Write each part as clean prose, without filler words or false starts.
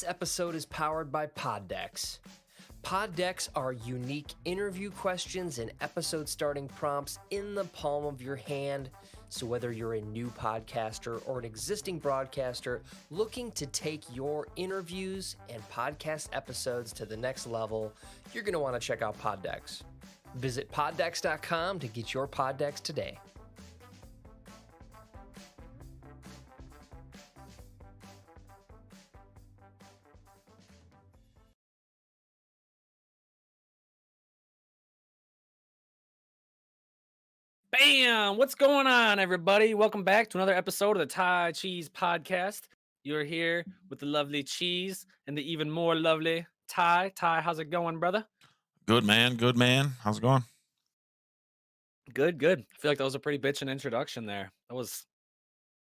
This episode is powered by Pod Decks. Pod Decks are unique interview questions and episode starting prompts in the palm of your hand. So whether you're a new podcaster or an existing broadcaster looking to take your interviews and podcast episodes to the next level, you're going to want to check out Pod Decks. Visit poddecks.com to get your Pod Decks today. Bam! What's going on, everybody? Welcome back to another episode of the Thai Cheez podcast. You're here with the lovely Cheez and the even more lovely Thai. Thai, how's it going, brother? Good, man. Good, man. How's it going? Good, good. I feel like that was a pretty bitchin' introduction there. That was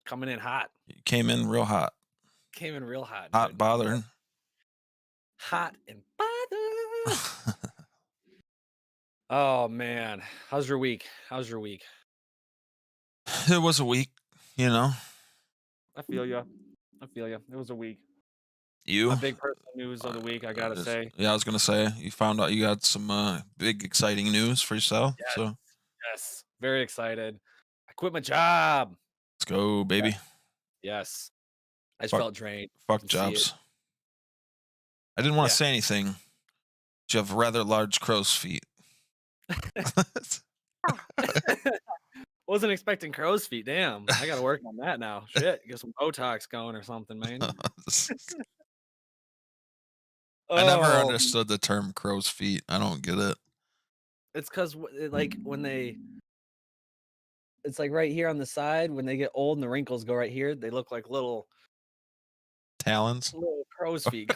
coming in hot. You came in real hot. Came in real hot. Hot dude. bothering. Hot and bothered. Oh, man. How's your week? It was a week, you know. I feel you. It was a week. You? My big personal news of the week, I gotta say. Yeah, I was gonna say you found out you got some big exciting news for yourself. Yes. So Yes, very excited. I quit my job. let's go, baby. Yes. I just Fuck- felt drained. Fuck can see it. jobs. I didn't want to Yeah. say anything. But you have rather large crow's feet. Wasn't expecting crow's feet. Damn. I gotta work on that now. Shit. Get some Botox going or something, man. I never Oh, understood the term crow's feet. I don't get it. it's because like when it's like right here on the side, when they get old and the wrinkles go right here, they look like little Talons. crow's feet.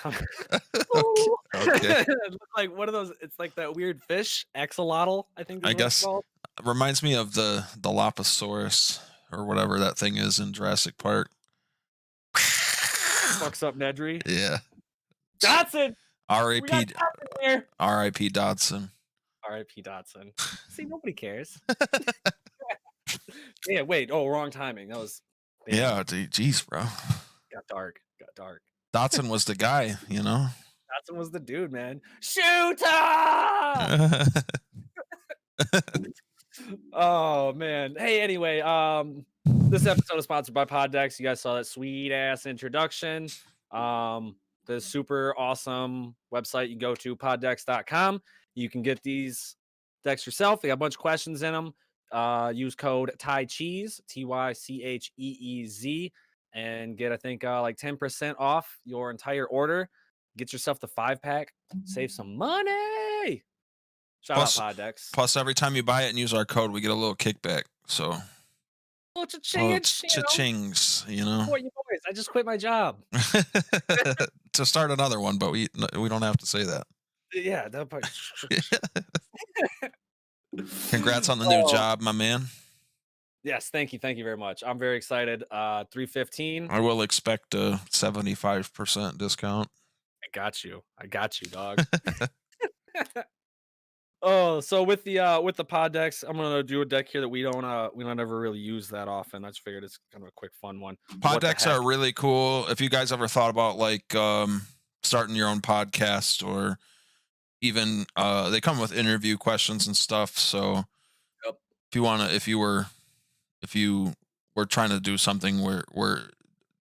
Okay. It look like one of those. It's like that weird fish, axolotl, I think. Is I what it's guess called. it reminds me of the Dilophosaurus or whatever that thing is in Jurassic Park. Fucks up Nedry. Yeah. Dotson. We got R.I.P. Dotson here. R.I.P. Dodson. R.I.P. Dotson. See, nobody cares. Yeah, wait. Oh, wrong timing. That was. Damn, Yeah, jeez, bro. Got dark. Dotson was the guy, you know. Dotson was the dude, man. Shooter! Oh man. Hey, anyway, this episode is sponsored by Pod Decks. You guys saw that sweet ass introduction. The super awesome website you go to, poddecks.com. You can get these decks yourself. They got a bunch of questions in them. Use code TYCHEEZ, TYCHEEZ, and get, I think, like 10% off your entire order. Get yourself the 5-pack. Save some money. Shout Plus- out Pod Decks. Plus, every time you buy it and use our code, we get a little kickback. So, Oh, cha-ching, cha-chings, you know. Support you boys. I just quit my job. To start another one, but we don't have to say that. Yeah, that part. Congrats on the new Oh, job, my man. Yes, thank you very much. I'm very excited. 315. I will expect a 75% discount. I got you, dog. Oh, so with the pod decks, I'm gonna do a deck here that we don't ever really use that often. I just figured it's kind of a quick, fun one. Pod What the decks heck? are really cool. If you guys ever thought about like starting your own podcast, or even they come with interview questions and stuff. So Yep. if you were trying to do something where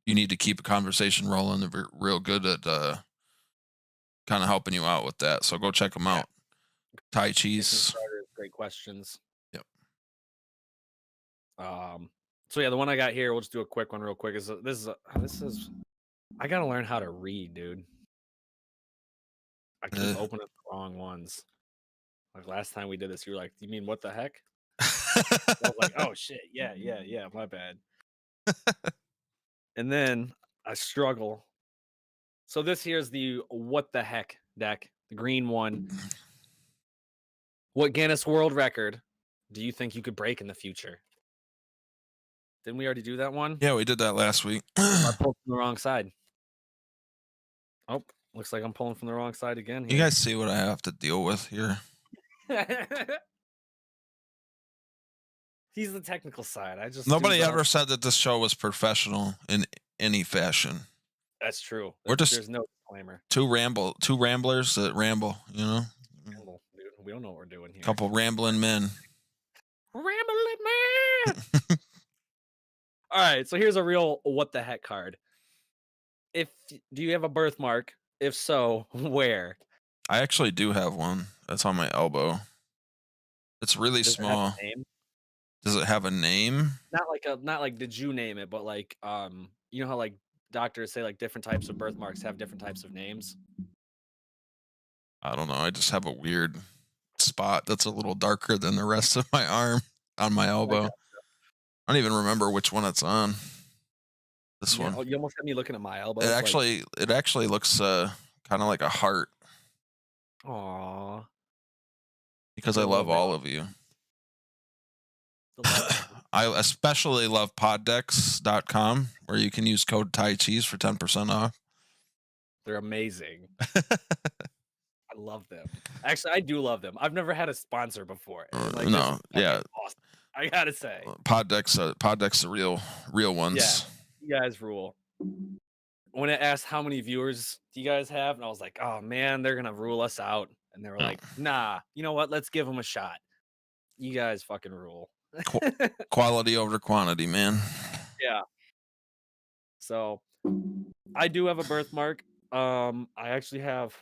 you need to keep a conversation rolling, they're real good at kind of helping you out with that. So go check them out. Thai Get some Cheez. starters, great questions. Yep. So yeah, the one I got here, we'll just do a quick one real quick. This is I gotta learn how to read, dude. I keep opening the wrong ones. Like last time we did this, you were like, "You mean what the heck?" I was like, "Oh shit, yeah, my bad." And then I struggle. So this here's the what the heck deck, the green one. What Guinness World Record do you think you could break in the future? Didn't we already do that one? Yeah, we did that last week. I pulled from the wrong side. Oh, looks like I'm pulling from the wrong side again. You guys see what I have to deal with here? He's the technical side. Nobody do ever said that this show was professional in any fashion. That's true. We're just- There's no disclaimer. Two ramblers that ramble, you know? Ramble, dude. We don't know what we're doing here. Couple rambling men. Rambling man. All right, so here's a real what the heck card. Do you have a birthmark? If so, where? I actually do have one. That's on my elbow. It's really Does small. it have a name? Does it have a name? Not like did you name it, but like you know how like doctors say like different types of birthmarks have different types of names? I don't know. I just have a weird spot that's a little darker than the rest of my arm on my elbow. I don't even remember which one it's on. This one. Oh, you almost had me looking at my elbow. It actually looks kind of like a heart. Aww. Because I love all of you. I especially love poddex.com, where you can use code Cheez for 10% off. They're amazing. I love them. Actually, I do love them. I've never had a sponsor before. Like, no, yeah. Awesome. I gotta say. Poddex, the real ones. Yeah, you guys rule. When it asked how many viewers do you guys have, and I was like, oh man, they're gonna rule us out. And they were like, nah, you know what? Let's give them a shot. You guys fucking rule. Quality over quantity, man. Yeah. So I do have a birthmark. I actually have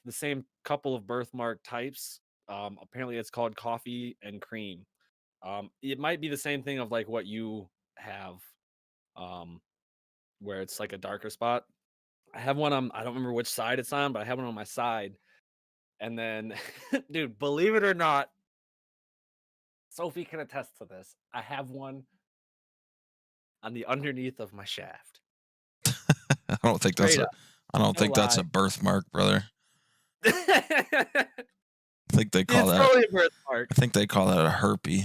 the same couple of birthmark types. Apparently it's called coffee and cream. It might be the same thing of like what you have, where it's like a darker spot. I have one on, I don't remember which side it's on, but I have one on my side. And then, dude, believe it or not, Sophie can attest to this. I have one on the underneath of my shaft. I don't think that's that's a birthmark, brother. I think they call that probably a birthmark. I think they call that a herpy.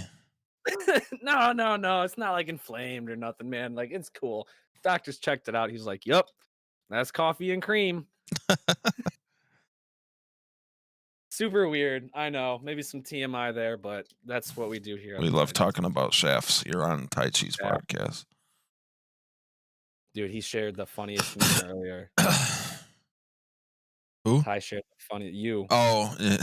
No. It's not like inflamed or nothing, man. Like, it's cool. Doctors checked it out. He's like, yep, that's coffee and cream. Super weird. I know. Maybe some TMI there, but that's what we do here. We love talking about shafts. You're on Cheez podcast. Dude, he shared the funniest meme earlier. Who? Ty shared the funny you. Oh, yeah.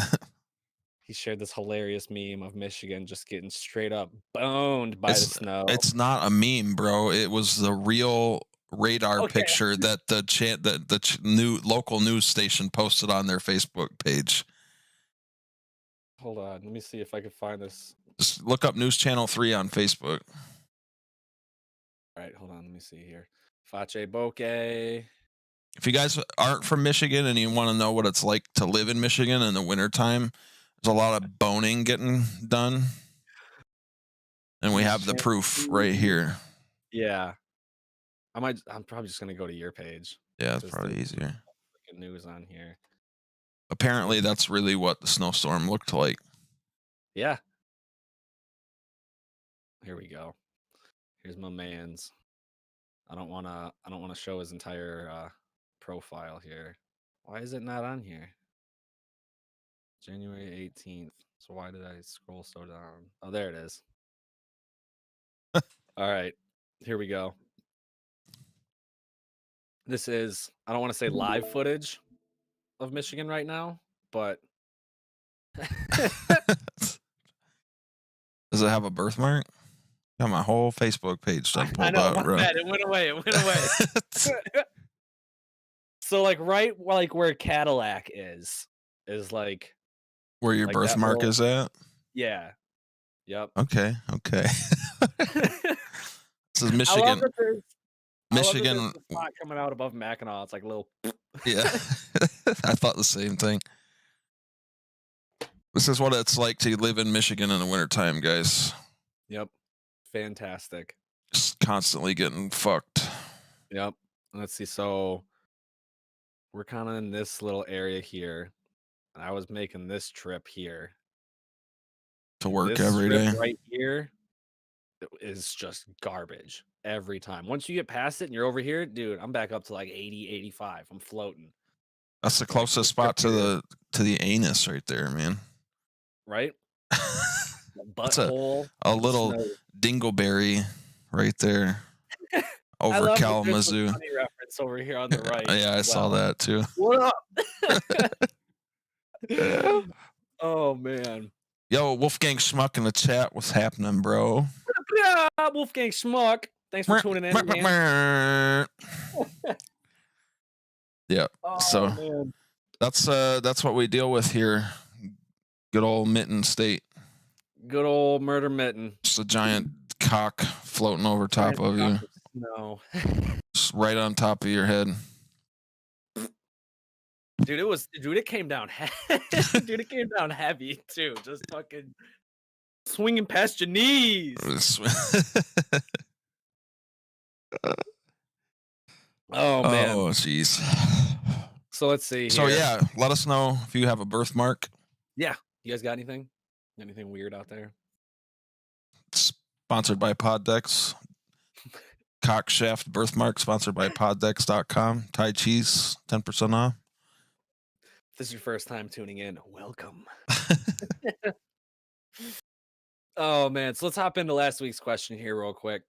He shared this hilarious meme of Michigan just getting straight up boned by the snow. It's not a meme, bro. It was the real radar picture that the new local news station posted on their Facebook page. Hold on, let me see if I can find this. Just look up News Channel 3 on Facebook. All right, hold on, let me see here. Face Bokeh. If you guys aren't from Michigan and you want to know what it's like to live in Michigan in the wintertime, there's a lot of boning getting done. And we have the proof right here. Yeah. I'm probably just gonna go to your page. Yeah, it's probably easier. News on here. Apparently that's really what the snowstorm looked like. Yeah. Here we go. Here's my man's. I don't wanna show his entire profile here. Why is it not on here? January 18th. So why did I scroll so down? Oh, there it is. All right. Here we go. This is, I don't want to say live footage of Michigan right now, but does it have a birthmark? Got my whole Facebook page done pulled out, bro. It went away. So like right like where Cadillac is like where your birthmark is at? Yeah. Yep. Okay. This is Michigan. Michigan. There's a spot coming out above Mackinac. It's like a little. Yeah. I thought the same thing. This is what it's like to live in Michigan in the wintertime, guys. Yep. Fantastic. Just constantly getting fucked. Yep. Let's see. So we're kind of in this little area here. And I was making this trip here. To work every day. Right here is just garbage every time. Once you get past it and you're over here, dude, I'm back up to like 80, 85. I'm floating. That's the closest spot to the anus right there, man. Right? Butthole. A little dingleberry right there over Kalamazoo. Funny reference Vince over here on the right. Yeah, I saw that too. What up? Oh man. Yo, Wolfgang Schmuck in the chat. What's happening, bro? Yeah, Wolfgang Schmuck. Thanks for tuning in, man. Yeah. Oh, So man. that's what we deal with here. Good old Mitten State. Good old murder mitten. Just a giant cock floating over top of you. No. Just right on top of your head. Dude, it came down dude, it came down heavy too. Just fucking swinging past your knees. Oh man. Oh jeez. So let's see here. So yeah, let us know if you have a birthmark. Yeah. You guys got anything? Anything weird out there? Sponsored by Poddex. Cockshaft birthmark sponsored by poddex.com. Thai Cheez, 10% off. If this is your first time tuning in, welcome. Oh man, so let's hop into last week's question here real quick.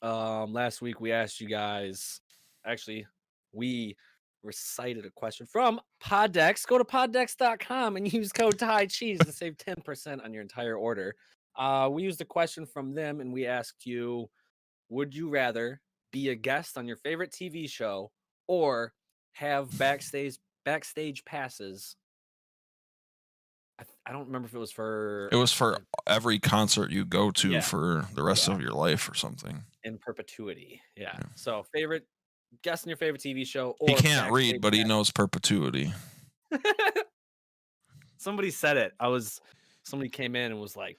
Last week we asked you guys, actually, we recited a question from Poddex. Go to poddex.com and use code Thai Cheez to save 10% on your entire order. We used a question from them and we asked you, would you rather be a guest on your favorite TV show or have backstage passes? I don't remember if it was for... It was for every concert you go to for the rest Yeah. of your life or something. In perpetuity. Yeah. So favorite guest on your favorite TV show. Or he can't read, backstage but he pass. knows perpetuity. Somebody said it. Somebody came in and was like,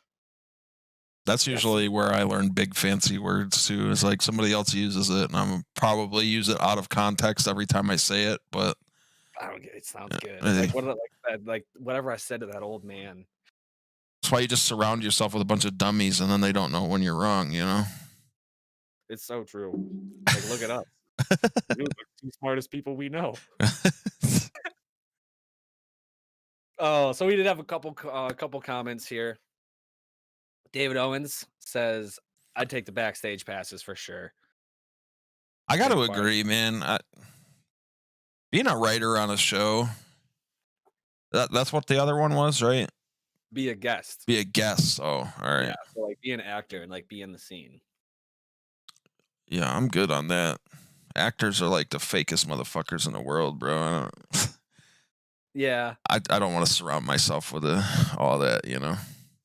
That's usually where I learn big fancy words too. Is like somebody else uses it and I'm probably use it out of context every time I say it, but I don't get it. Sounds good. Like whatever I said to that old man. That's why you just surround yourself with a bunch of dummies and then they don't know when you're wrong, you know? It's so true. Like, look at us. We're the two smartest people we know. Oh, so we did have a couple comments here. David Owens says, I'd take the backstage passes for sure. I got to agree, man. Being a writer on a show, that's what the other one was, right? Be a guest. Be a guest. Oh, all right. Yeah, so like be an actor and like be in the scene. Yeah, I'm good on that. Actors are like the fakest motherfuckers in the world, bro. Yeah. I don't want to surround myself with all that, you know.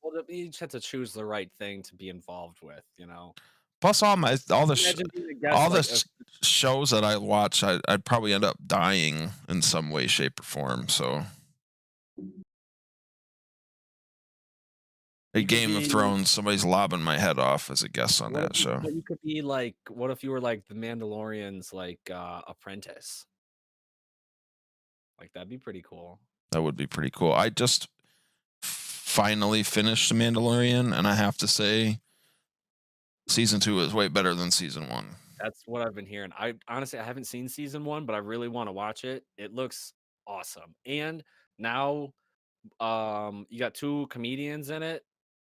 Well, you just have to choose the right thing to be involved with, you know. Plus, all the shows that I watch, I'd probably end up dying in some way, shape, or form. So, Game of Thrones, somebody's lobbing my head off as a guest on that show. You could be like, what if you were like the Mandalorian's like apprentice? Like that'd be pretty cool. That would be pretty cool. I just finally finished The Mandalorian, and I have to say, season 2 is way better than season 1. That's what I've been hearing. I honestly, I haven't seen season 1, but I really want to watch it. It looks awesome. And now, you got 2 comedians in it.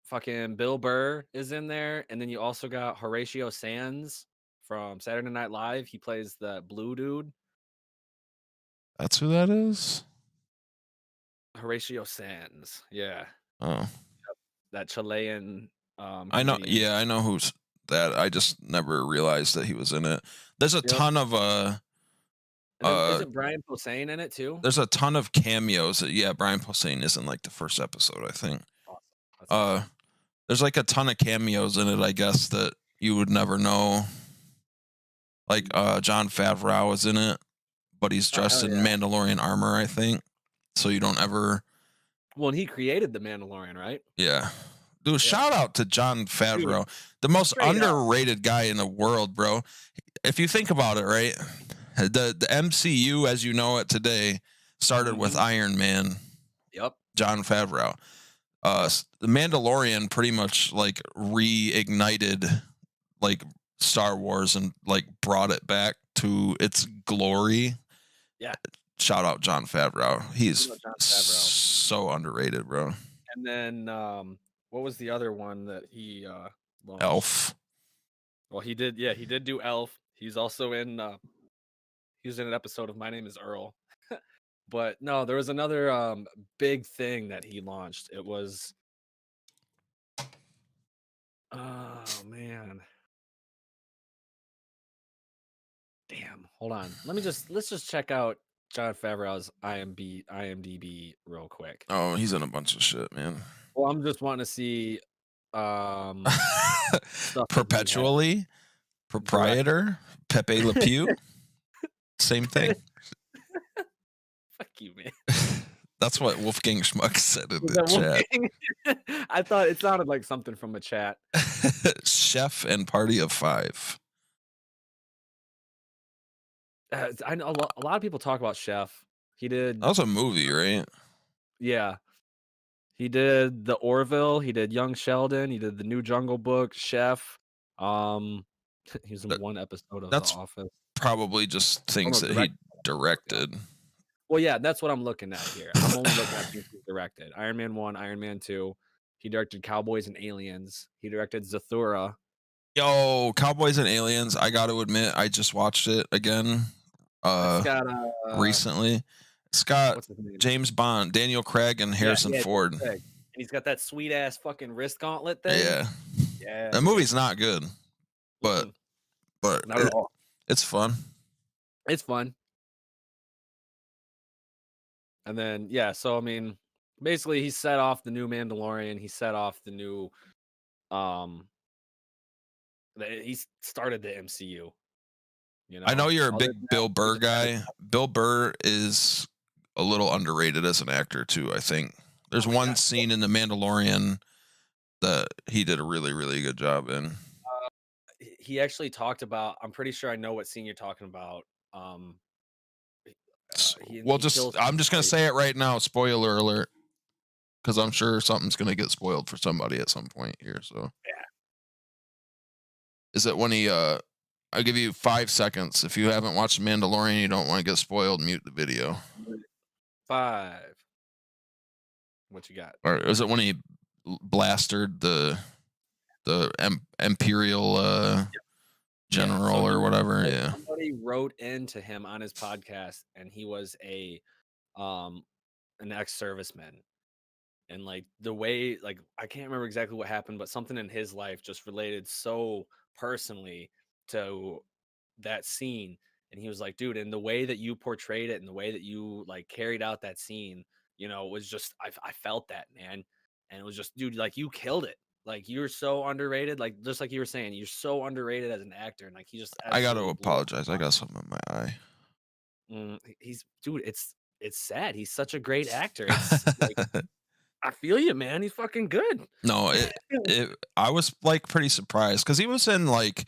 Fucking Bill Burr is in there, and then you also got Horatio Sands from Saturday Night Live. He plays the blue dude. That's who that is? Horatio Sands. Yeah. Oh. That Chilean I know. Yeah, I know who's that. I just never realized that he was in it. There's a ton of isn't Brian Posehn in it too? There's a ton of cameos. Yeah, Brian Posehn is in like the first episode, I think. Awesome. There's like a ton of cameos in it, I guess, that you would never know. Like Jon Favreau is in it, but he's dressed in Mandalorian armor, I think. So you don't ever. Well, and he created the Mandalorian, right? Yeah. Dude, shout out to Jon Favreau, the most underrated guy in the world, bro. If you think about it, right? The MCU, as you know it today, started with Iron Man. Yep. Jon Favreau. The Mandalorian pretty much like reignited like Star Wars and like brought it back to its glory. Yeah. Shout out Jon Favreau. He's so underrated, bro. And then what was the other one that he launched? Elf. Well, he did do Elf. He's also in He was in an episode of My Name Is Earl. But no, there was another big thing that he launched. It was, oh man, damn. Hold on. Let's just check out Jon Favreau's IMDb real quick. Oh, he's in a bunch of shit, man. Well, I'm just wanting to see stuff that he had. Perpetually, proprietor, Pepe Le Pew, same thing. Fuck you, man. That's what Wolfgang Schmuck said in Was the that chat. Wolfgang? I thought it sounded like something from a chat. Chef and Party of Five. I know a lot of people talk about Chef. He did, That was a movie, right? yeah. He did the Orville. He did Young Sheldon. He did the New Jungle Book. Chef. He was in one episode of The That's Office. probably just things that he directed. Well, yeah, that's what I'm looking at here. I'm only looking at things he directed. Iron Man 1, Iron Man 2. He directed Cowboys and Aliens. He directed Zathura. Yo, Cowboys and Aliens. I got to admit, I just watched it again It's got recently. It's got what's his name? James Bond, Daniel Craig, and Harrison Ford. And he's got that sweet ass fucking wrist gauntlet thing. Yeah. The movie's not good, but not at all. It's fun. It's fun. And then so I mean, basically he set off the new Mandalorian. He set off the new he started the MCU. You know, I know you're a big Bill Burr guy. Bill Burr is a little underrated as an actor too, I think. There's one scene in The Mandalorian that he did a really, really good job in. He actually talked about, I'm pretty sure I know what scene you're talking about. I'm just gonna say it right now, spoiler alert, because I'm sure something's gonna get spoiled for somebody at some point here. So yeah. Is it when he I'll give you 5 seconds. If you haven't watched Mandalorian, you don't want to get spoiled, mute the video. 5. What you got? Or is it when he blasted the Imperial general or whatever? Yeah. Somebody wrote into him on his podcast, and he was an ex-serviceman. And like the way, like, I can't remember exactly what happened, but something in his life just related so personally to that scene. And he was like, dude, and the way that you portrayed it and the way that you like carried out that scene, you know, was just, I felt that, man. And it was just, dude, like you killed it. Like you're so underrated. Like, just like you were saying, you're so underrated as an actor. And like, he just, I got to apologize. I got something in my eye. Dude, it's sad. He's such a great actor. It's like, I feel you, man. He's fucking good. No, I was like pretty surprised because he was in like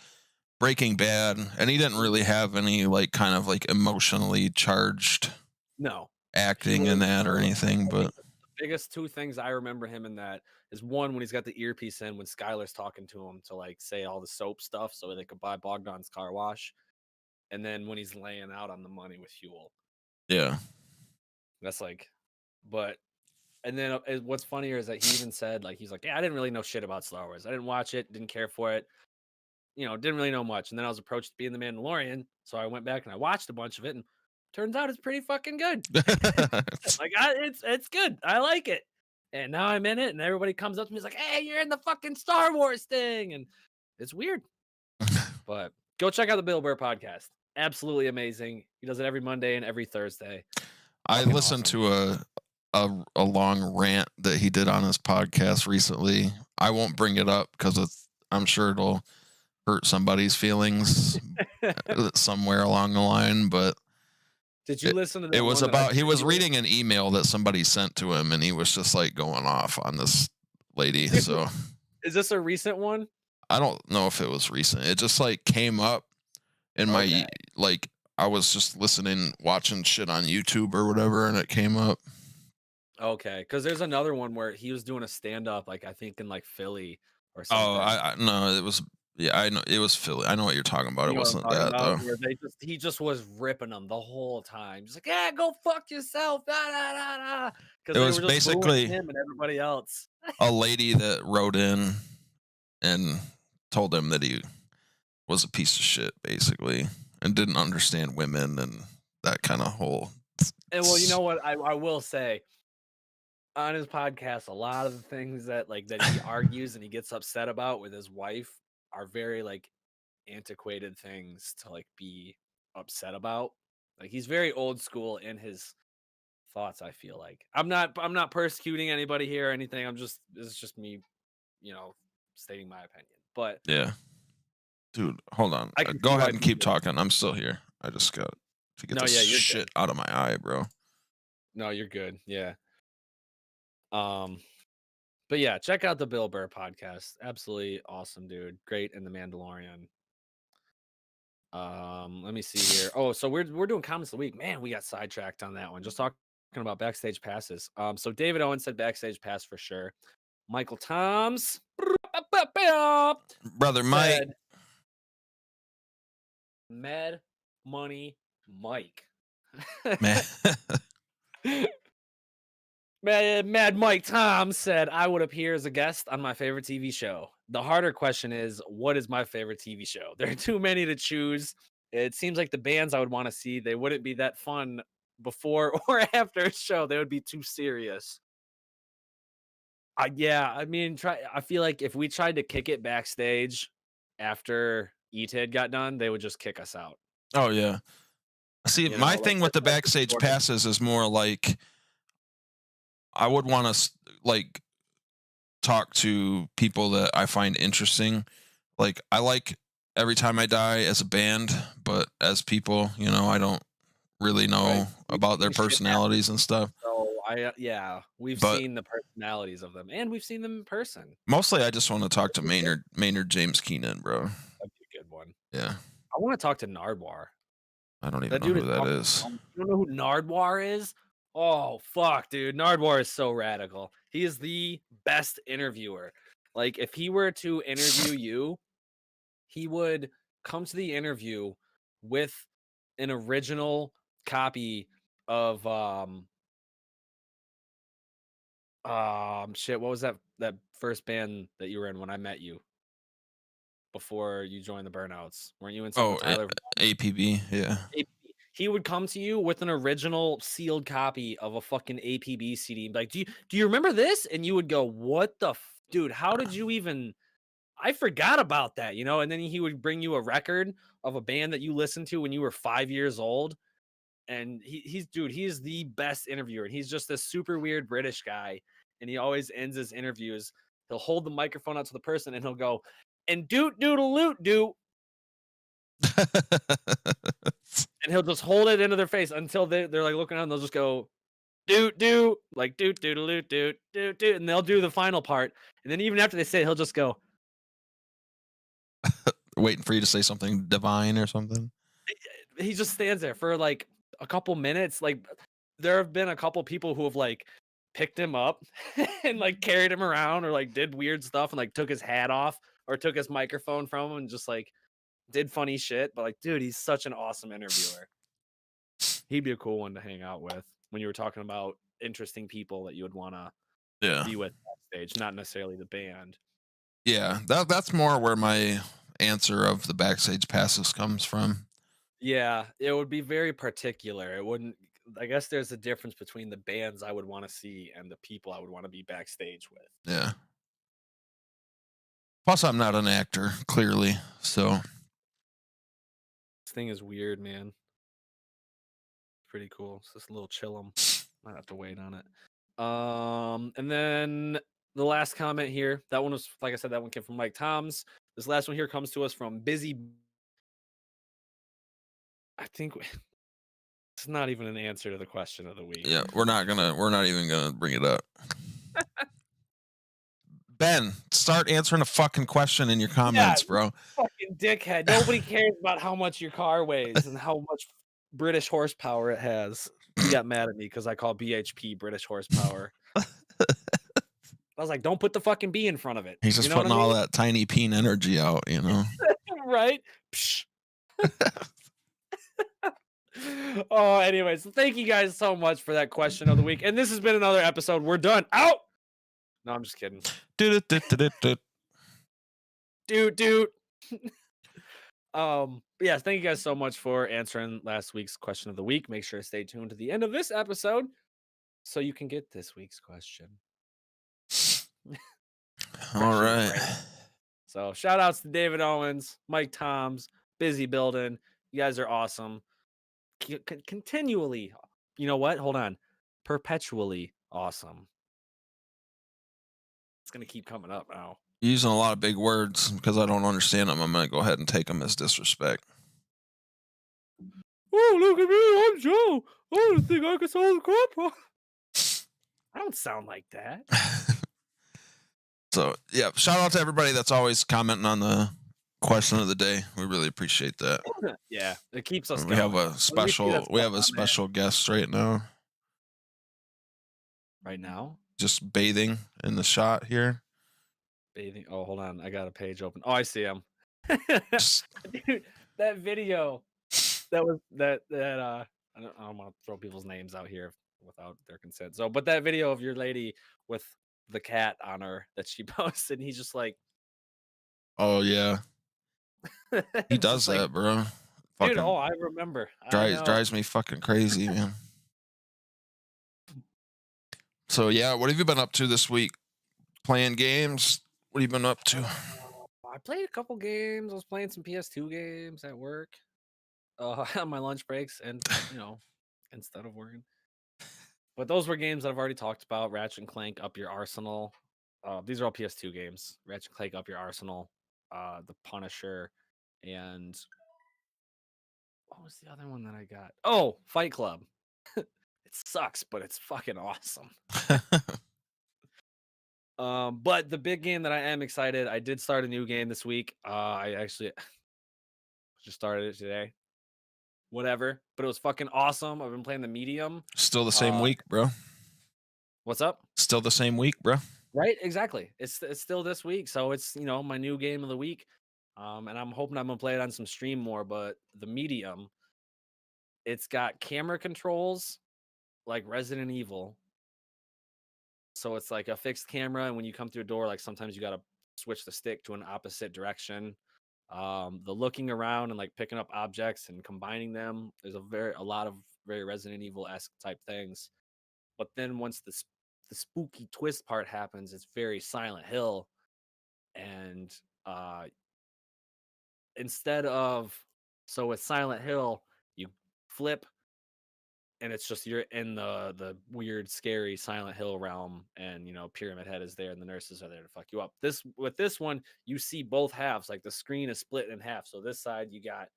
Breaking Bad, and he didn't really have any like kind of like emotionally charged acting in that or anything. But the biggest two things I remember him in that is one, when he's got the earpiece in when Skylar's talking to him to like say all the soap stuff so they could buy Bogdan's car wash, and then when he's laying out on the money with Huel. Yeah, that's like, but. And then what's funnier is that he even said, like, he's like, yeah, I didn't really know shit about Star Wars. I didn't watch it, didn't care for it, you know, didn't really know much. And then I was approached to be in The Mandalorian, so I went back and I watched a bunch of it, and turns out it's pretty fucking good. Like, it's good. I like it. And now I'm in it, and everybody comes up to me, is like, hey, you're in the fucking Star Wars thing, and it's weird. But go check out the Bill Burr podcast. Absolutely amazing. He does it every Monday and every Thursday. I listened to a long rant that he did on his podcast recently. I won't bring it up because I'm sure it'll hurt somebody's feelings somewhere along the line. But did you listen to that? It was about, he was reading an email that somebody sent to him, and he was just like going off on this lady. So is this a recent one? I don't know if it was recent. It just like came up in my, like, I was just watching shit on YouTube or whatever, and it came up. Okay, because there's another one where he was doing a stand-up, like I think in like Philly or something. Oh, no, it was, I know it was Philly. I know what you're talking about. It wasn't that though. He just was ripping them the whole time. Just like, yeah, go fuck yourself. Because it was basically him and everybody else. A lady that wrote in and told him that he was a piece of shit, basically, and didn't understand women and that kind of whole. And well, you know what? I will say on his podcast, a lot of the things that he argues and he gets upset about with his wife are very antiquated things to be upset about. Like he's very old school in his thoughts. I feel like I'm not persecuting anybody here or anything. This is just me, stating my opinion. But Yeah, dude, hold on. I can Go see ahead why and keep people- talking. I'm still here. I just got to get No, this yeah, you're shit good. out of my eye, bro. No, you're good. Yeah. But yeah, check out the Bill Burr podcast. Absolutely awesome, dude. Great in The Mandalorian. Let me see here. Oh, so we're doing comments of the week. Man, we got sidetracked on that one. Just talking about backstage passes. So David Owen said backstage pass for sure. Michael Toms, Brother Mike, said Mad Money Mike. man. Mad Mike Tom said, I would appear as a guest on my favorite TV show. The harder question is, what is my favorite TV show? There are too many to choose. It seems like the bands I would want to see, they wouldn't be that fun before or after a show. They would be too serious. Yeah, I mean, I feel like if we tried to kick it backstage after E-Tid got done, they would just kick us out. Oh yeah. See, my thing with the backstage passes is more like I would want to talk to people that I find interesting. Like I like Every Time I Die as a band, but as people, I don't really know about their personalities and stuff. So we've seen the personalities of them, and we've seen them in person. Mostly, I just want to talk to Maynard James Keenan, bro. That'd be a good one. Yeah, I want to talk to Nardwar. I don't even know who that is. You don't know who Nardwar is? Oh fuck, dude! Nardwar is so radical. He is the best interviewer. Like, if he were to interview you, he would come to the interview with an original copy of shit. What was that first band that you were in when I met you? Before you joined the Burnouts, weren't you in some Tyler? APB, yeah. He would come to you with an original sealed copy of a fucking APB CD. Like, do you remember this? And you would go, "What the dude? How did you even? I forgot about that, And then he would bring you a record of a band that you listened to when you were 5 years old. And he is the best interviewer. And he's just this super weird British guy. And he always ends his interviews. He'll hold the microphone out to the person and he'll go, and doot doodle loot doot. And he'll just hold it into their face until they're looking at him. They'll just go, doot doot, like doot doodle loot doot doot doot, and they'll do the final part. And then even after they say it, he'll just go, waiting for you to say something divine or something. He just stands there for a couple minutes. There have been a couple people who have picked him up and carried him around or did weird stuff and took his hat off or took his microphone from him and just did funny shit. But dude, he's such an awesome interviewer. He'd be a cool one to hang out with when you were talking about interesting people that you would want to be with backstage, not necessarily the band. Yeah, that's more where my answer of the backstage passes comes from. Yeah, it would be very particular. It wouldn't. I guess there's a difference between the bands I would want to see and the people I would want to be backstage with. Yeah. Plus, I'm not an actor, clearly, so. This thing is weird, man. Pretty cool. It's just a little chillum. Might have to wait on it. And then the last comment here. That one was, like I said, that one came from Mike Toms. This last one here comes to us from Busy. I think it's not even an answer to the question of the week. Yeah, we're not even gonna bring it up. Ben, start answering a fucking question in your comments, bro. Fucking dickhead. Nobody cares about how much your car weighs and how much British horsepower it has. He got mad at me because I call BHP British horsepower. I was like, don't put the fucking B in front of it. He's just putting all that tiny peen energy out, Right? Oh, anyways, thank you guys so much for that question of the week. And this has been another episode. We're done. Out. No, I'm just kidding. Dude. But yeah, thank you guys so much for answering last week's question of the week. Make sure to stay tuned to the end of this episode so you can get this week's question. All right. So shout outs to David Owens, Mike Toms, Busy Building. You guys are awesome. Continually, you know what? Hold on. Perpetually awesome. It's going to keep coming up now. Using a lot of big words because I don't understand them. I'm going to go ahead and take them as disrespect. Oh, look at me. I'm Joe. I don't think I can solve the crop. I don't sound like that. So, yeah, shout out to everybody that's always commenting on the question of the day. We really appreciate that. Yeah, it keeps us We going. have a special guest right now. Right now? Just bathing in the shot here. Bathing. Oh, hold on. I got a page open. Oh, I see him. Dude, that video that was that I don't want to throw people's names out here without their consent. So, but that video of your lady with the cat on her that she posted, and he's just like, oh yeah, he does that, like, bro. Dude, oh, I remember. Drives me fucking crazy, man. So yeah, what have you been up to this week? Playing games? What have you been up to? I played a couple games. I was playing some PS2 games at work, on my lunch breaks, and instead of working. But those were games that I've already talked about. Ratchet and Clank, Up Your Arsenal. These are all PS2 games. Ratchet and Clank, Up Your Arsenal. The Punisher, and what was the other one that I got? Oh, Fight Club. It sucks, but it's fucking awesome. But the big game that I am excited, I did start a new game this week. I actually just started it today. Whatever, but it was fucking awesome. I've been playing the medium. Still the same week, bro. What's up? Still the same week, bro. Right, exactly. It's still this week, so it's my new game of the week. And I'm hoping I'm gonna play it on some stream more. But the medium, it's got camera controls like Resident Evil. So it's like a fixed camera, and when you come through a door, like sometimes you gotta switch the stick to an opposite direction. The looking around and like picking up objects and combining them. There's a lot of very Resident Evil-esque type things. But then once the spooky twist part happens, it's very Silent Hill. And instead of with Silent Hill, you flip and it's just you're in the weird, scary Silent Hill realm, and Pyramid Head is there and the nurses are there to fuck you up. With this one, you see both halves, like the screen is split in half. So this side you got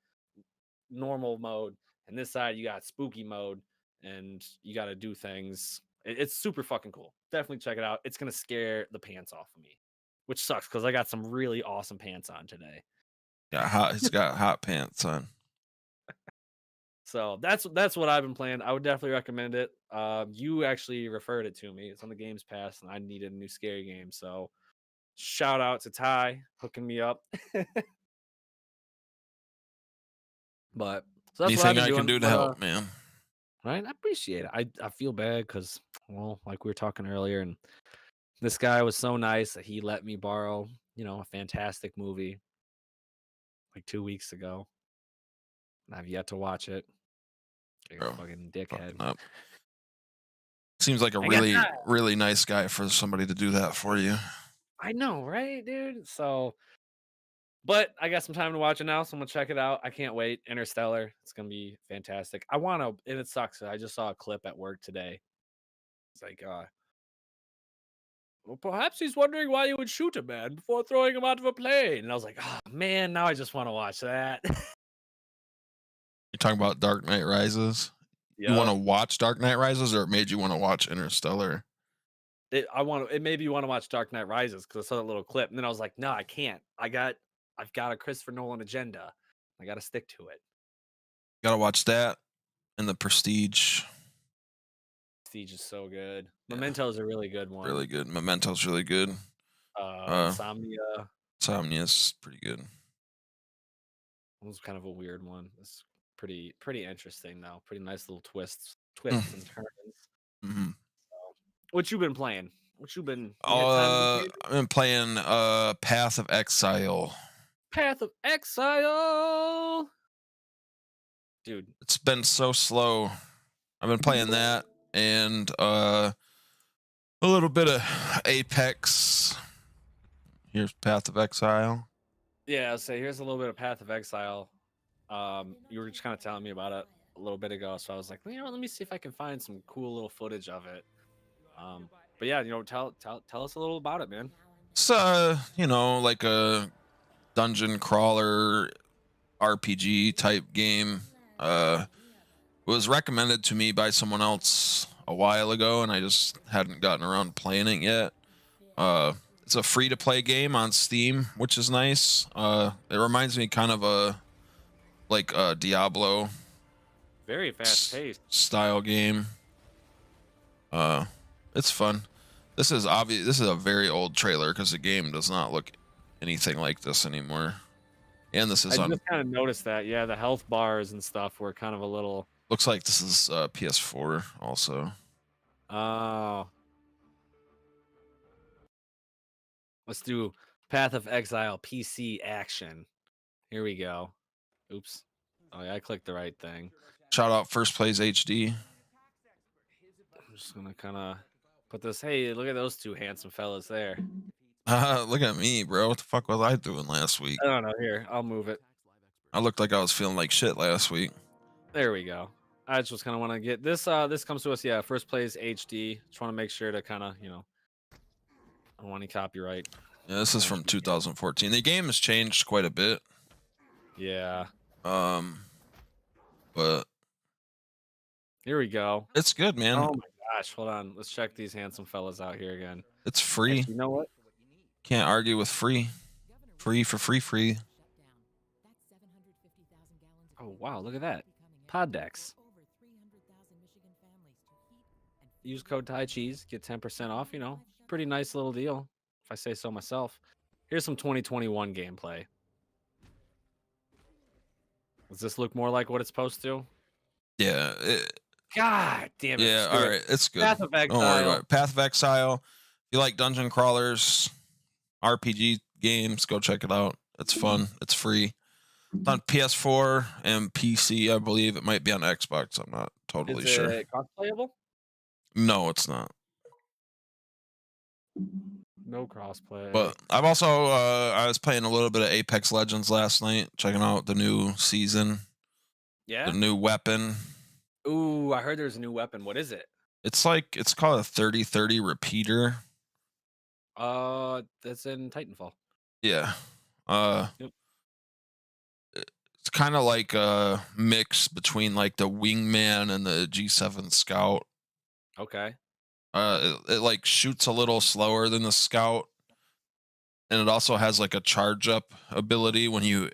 normal mode, and this side you got spooky mode, and you got to do things. It's super fucking cool. Definitely check it out. It's gonna scare the pants off of me, which sucks because I got some really awesome pants on today. Yeah, he's got hot pants on. So that's what I've been playing. I would definitely recommend it. You actually referred it to me. It's on the Games Pass, and I needed a new scary game. So shout out to Ty hooking me up. But so that's anything what I've been I doing. Can do to help, man. Right, I appreciate it. I feel bad because, well, like we were talking earlier, and this guy was so nice that he let me borrow, a fantastic movie like 2 weeks ago. And I've yet to watch it. You're a fucking dickhead. Seems like a really nice guy for somebody to do that for you. I know, right, dude? So, but I got some time to watch it now, so I'm gonna check it out. I can't wait. Interstellar. It's gonna be fantastic. I want to, and it sucks. I just saw a clip at work today. It's like, well, perhaps he's wondering why you would shoot a man before throwing him out of a plane. And I was like, oh man, now I just want to watch that. You're talking about Dark Knight Rises? Yep. You want to watch Dark Knight Rises, or it made you want to watch Interstellar? It made me want to watch Dark Knight Rises because I saw that little clip, and then I was like, no, I can't. I've got a Christopher Nolan agenda. I got to stick to it. Got to watch that and The Prestige. Prestige is so good. Yeah. Memento is a really good one. Really good. Memento's really good. Insomnia's pretty good. It was kind of a weird one. It's pretty interesting though. Pretty nice little twists and turns. Mm-hmm. So, what you been playing? What you been? I've been playing Path of Exile. Path of Exile. Dude. It's been so slow. I've been playing that and a little bit of Apex. Here's Path of Exile. Yeah, so here's a little bit of Path of Exile. You were just kind of telling me about it a little bit ago, so I was like, you know, let me see if I can find some cool little footage of it. But yeah, you know, tell us a little about it, man. It's you know, like a dungeon crawler RPG type game. It was recommended to me by someone else a while ago, and I just hadn't gotten around to playing it yet. It's a free to play game on Steam, which is nice. It reminds me kind of a Diablo Very fast paced style game. It's fun. This is obvious. This is a very old trailer because the game does not look anything like this anymore. And this is I just kind of noticed that. Yeah, the health bars and stuff were kind of a little. Looks like this is PS4 also. Oh. Let's do Path of Exile PC action. Here we go. Oops. Oh yeah, I clicked the right thing. Shout out First Plays HD. I'm just gonna kind of put this. Hey, look at those two handsome fellas there. Look at me, bro. What the fuck was I doing last week? I don't know. Here, I'll move it. I looked like I was feeling like shit last week. There we go. I just kind of want to get this. This comes to us. Yeah, First Plays HD. Just want to make sure to kind of, you know, I don't want any copyright. Yeah, this is from 2014. The game has changed quite a bit. Yeah. But here we go. It's good, man. Oh my gosh, hold on. Let's check these handsome fellas out here again. It's free. Actually, you know what? Can't argue with free. Free for free. Oh wow, look at that. Poddex. Use code Cheez, get 10% off, you know. Pretty nice little deal, if I say so myself. Here's some 2021 gameplay. Does this look more like what it's supposed to? Yeah. God damn it. Yeah, all right. It's good. Path of Exile. Don't worry about it. Path of Exile. If you like dungeon crawlers, RPG games, go check it out. It's fun. It's free. It's on PS4 and PC, I believe. It might be on Xbox. I'm not totally sure. Is it cross-playable? No, it's not. No crossplay. But I've also I was playing a little bit of Apex Legends last night, checking out the new season. Yeah. The new weapon. Ooh, I heard there's a new weapon. What is it? It's called a 30-30 repeater. That's in Titanfall. Yeah. Yep. It's kind of like a mix between like the Wingman and the G7 Scout. Okay. It like shoots a little slower than the Scout, and it also has like a charge up ability when you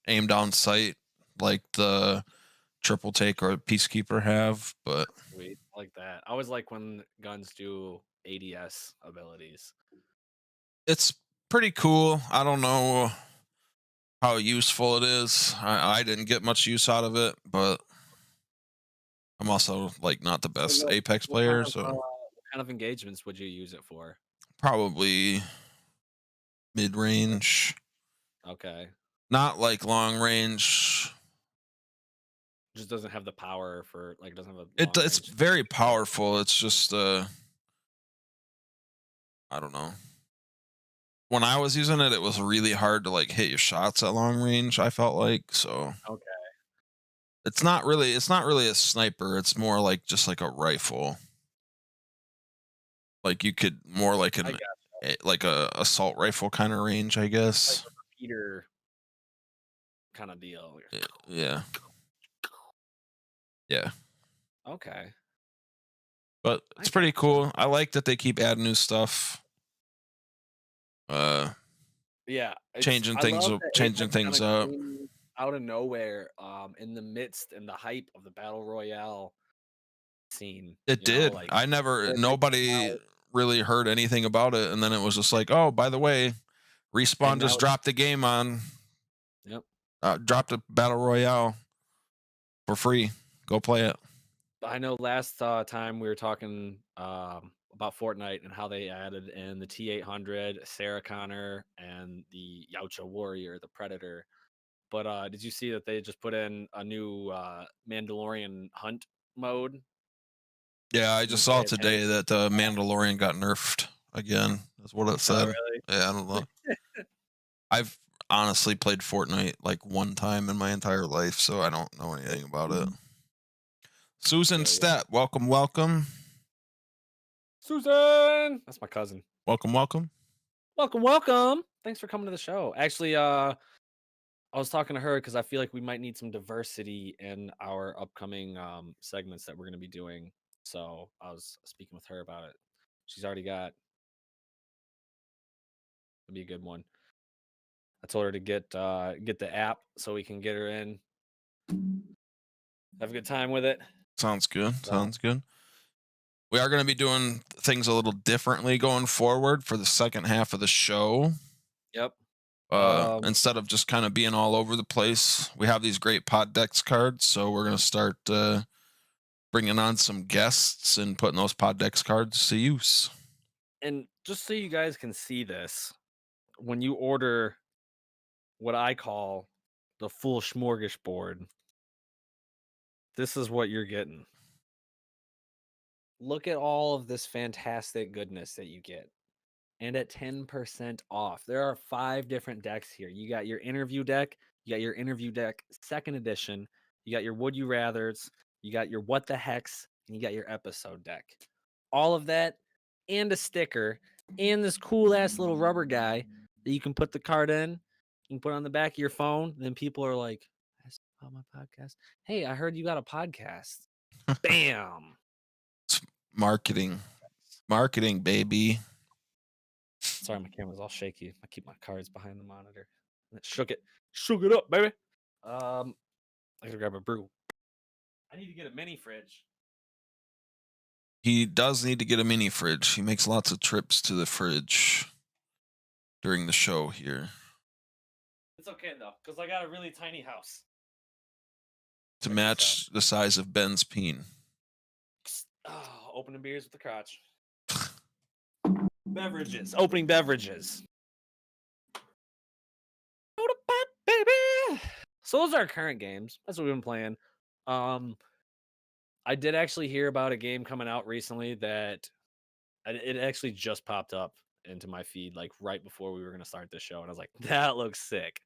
aim down sight, like the Triple Take or Peacekeeper have. But Sweet, like that. I always like when guns do ADS abilities. it's pretty cool. I don't know how useful it is. I didn't get much use out of it, but I'm also like not the best Apex player, so What kind of engagements would you use it for? probably mid-range. Okay. Not like long range. Just doesn't have the power for like doesn't have a It's long-range- very powerful. It's just I don't know. When I was using it, it was really hard to like hit your shots at long range, I felt like. So Okay. it's not really a sniper. It's more like just like a rifle. Like you could more like like a assault rifle kind of range, I guess. Like a repeater kind of deal. Yeah. Yeah. Okay. But it's pretty cool. I like that they keep adding new stuff. Yeah. Changing things up. Out of nowhere, in the midst and the hype of the battle royale scene. It did. Nobody really heard anything about it, and then it was just like, oh, by the way, Respawn just dropped the game on. Yep. Dropped a battle royale for free. Go play it. I know last time we were talking about Fortnite and how they added in the T800, Sarah Connor, and the Yautja Warrior, the Predator. But did you see that they just put in a new Mandalorian hunt mode? Yeah, I You just can saw play as Hera. today that Mandalorian got nerfed again. That's what it Oh, said. really? Yeah, I don't know. I've honestly played Fortnite like one time in my entire life, so I don't know anything about it. Susan So, yeah. Step, welcome. Susan, that's my cousin. Welcome. Welcome. Thanks for coming to the show. Actually, I was talking to her because I feel like we might need some diversity in our upcoming segments that we're going to be doing. So I was speaking with her about it. She's already got. It'll be a good one. I told her to get the app so we can get her in. Have a good time with it. Sounds good. So, Sounds good. We are going to be doing things a little differently going forward for the second half of the show. yep. Instead of just kind of being all over the place, we have these great Poddex cards, so we're going to start bringing on some guests and putting those Poddex cards to use. And just so you guys can see this, when you order what I call the full smorgasbord, this is what you're getting. Look at all of this fantastic goodness that you get. And at 10% off. There are 5 different decks here. You got your interview deck, you got your interview deck second edition, you got your Would You Rathers, you got your What the Hex, and you got your episode deck. All of that and a sticker and this cool ass little rubber guy that you can put the card in. You can put it on the back of your phone. And then people are like, "Ask about my podcast. Hey, I heard you got a podcast." Bam. It's marketing, baby. Sorry, my camera's all shaky. I keep my cards behind the monitor. Shook it up, baby. I gotta grab a brew. I need to get a mini fridge. He does need to get a mini fridge. He makes lots of trips to the fridge during the show here. It's okay though, because I got a really tiny house To match the size of Ben's peen. Oh, opening beers with the crotch. Beverages. Opening beverages. Baby. So those are our current games. That's what we've been playing. I did actually hear about a game coming out recently that it actually just popped up into my feed like right before we were going to start this show, and I was like, that looks sick.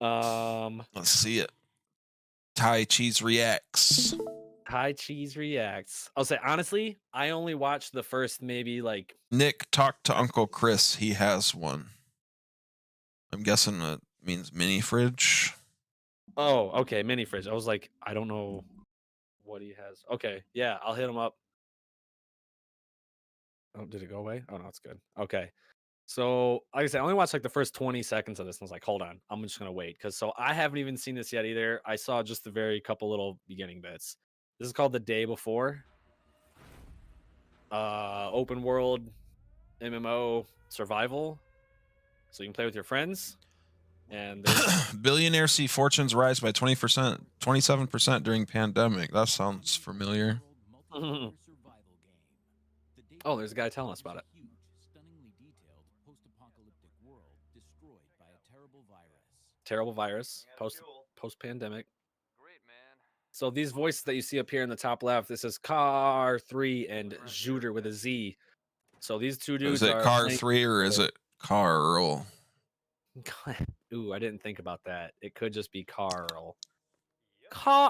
Let's see it. Thai Cheez reacts. Thai Cheez reacts. I'll say honestly, I only watched the first maybe like. Nick, talk to Uncle Chris. He has one. I'm guessing that means mini fridge. Oh, okay, mini fridge. I was like, I don't know what he has. Okay, yeah, I'll hit him up. Oh, did it go away? Oh no, it's good. Okay. So, like I said, I only watched like the first 20 seconds of this and I was like, hold on, I'm just gonna wait. Cause so I haven't even seen this yet either. I saw just the very couple little beginning bits. This is called The Day Before. Open world MMO survival. So you can play with your friends. And billionaires see fortunes rise by 20%, 27% during pandemic. That sounds familiar. Oh, there's a guy telling us about it. Terrible virus. Post pandemic. Great, man. So these voices that you see up here in the top left, this is Car 3 and Juder with a Z. So these two dudes Is it are Car playing- 3 or is it Carl? Ooh, I didn't think about that. It could just be Carl.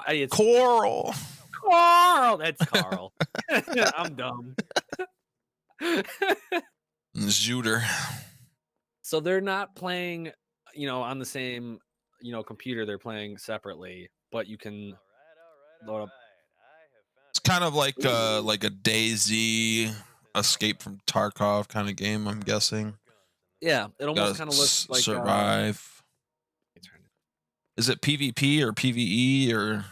It's Coral. Carl. That's Carl. I'm dumb. Juder. So they're not playing, on the same, computer. They're playing separately, but you can load up. It's kind of like a Daisy Escape from Tarkov kind of game, I'm guessing. Yeah, it almost kind of looks like survive. Is it PvP or PvE or?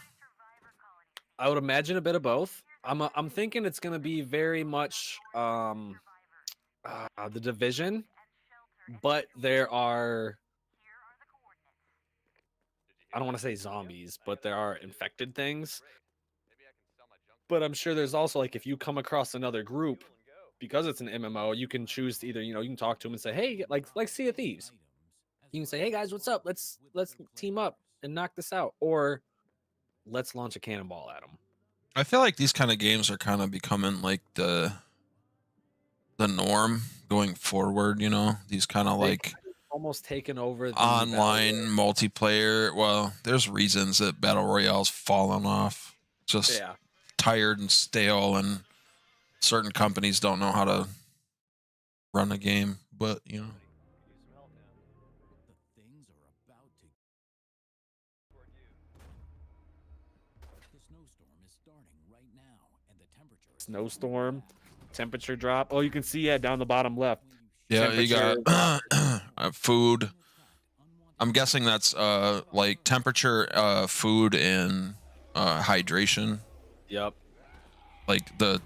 I would imagine a bit of both. I'm thinking it's going to be very much the Division, but there are, I don't want to say zombies, but there are infected things. But I'm sure there's also like if you come across another group, because it's an MMO, you can choose to either, you can talk to them and say, hey, like Sea of Thieves. You can say, hey guys, what's up? Let's team up and knock this out, or let's launch a cannonball at them. I feel like these kind of games are kind of becoming like the norm going forward. These kind of like almost taken over the online multiplayer. Well, there's reasons that battle royale's fallen off. Just tired and stale, and certain companies don't know how to run a game. But snowstorm, temperature drop. Oh, you can see down the bottom left. Yeah, you got food. I'm guessing that's like temperature, food, and hydration. Yep. Like the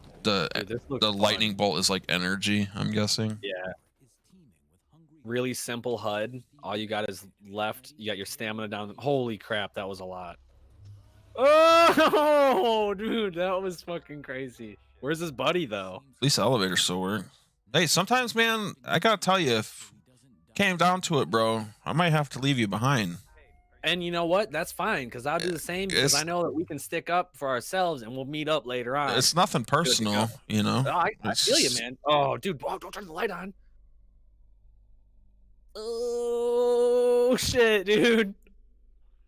lightning bolt is like energy, I'm guessing. Yeah. Really simple HUD. All you got is left. You got your stamina down. Holy crap, that was a lot. Oh, dude, that was fucking crazy. Where's his buddy though? At least the elevator still works. Hey, sometimes, man, I gotta tell you, if it came down to it, bro, I might have to leave you behind. And you know what? That's fine, because I'll do the same, because I know that we can stick up for ourselves and we'll meet up later on. It's nothing personal, I feel you, man. Oh, dude, don't turn the light on. Oh, shit, dude.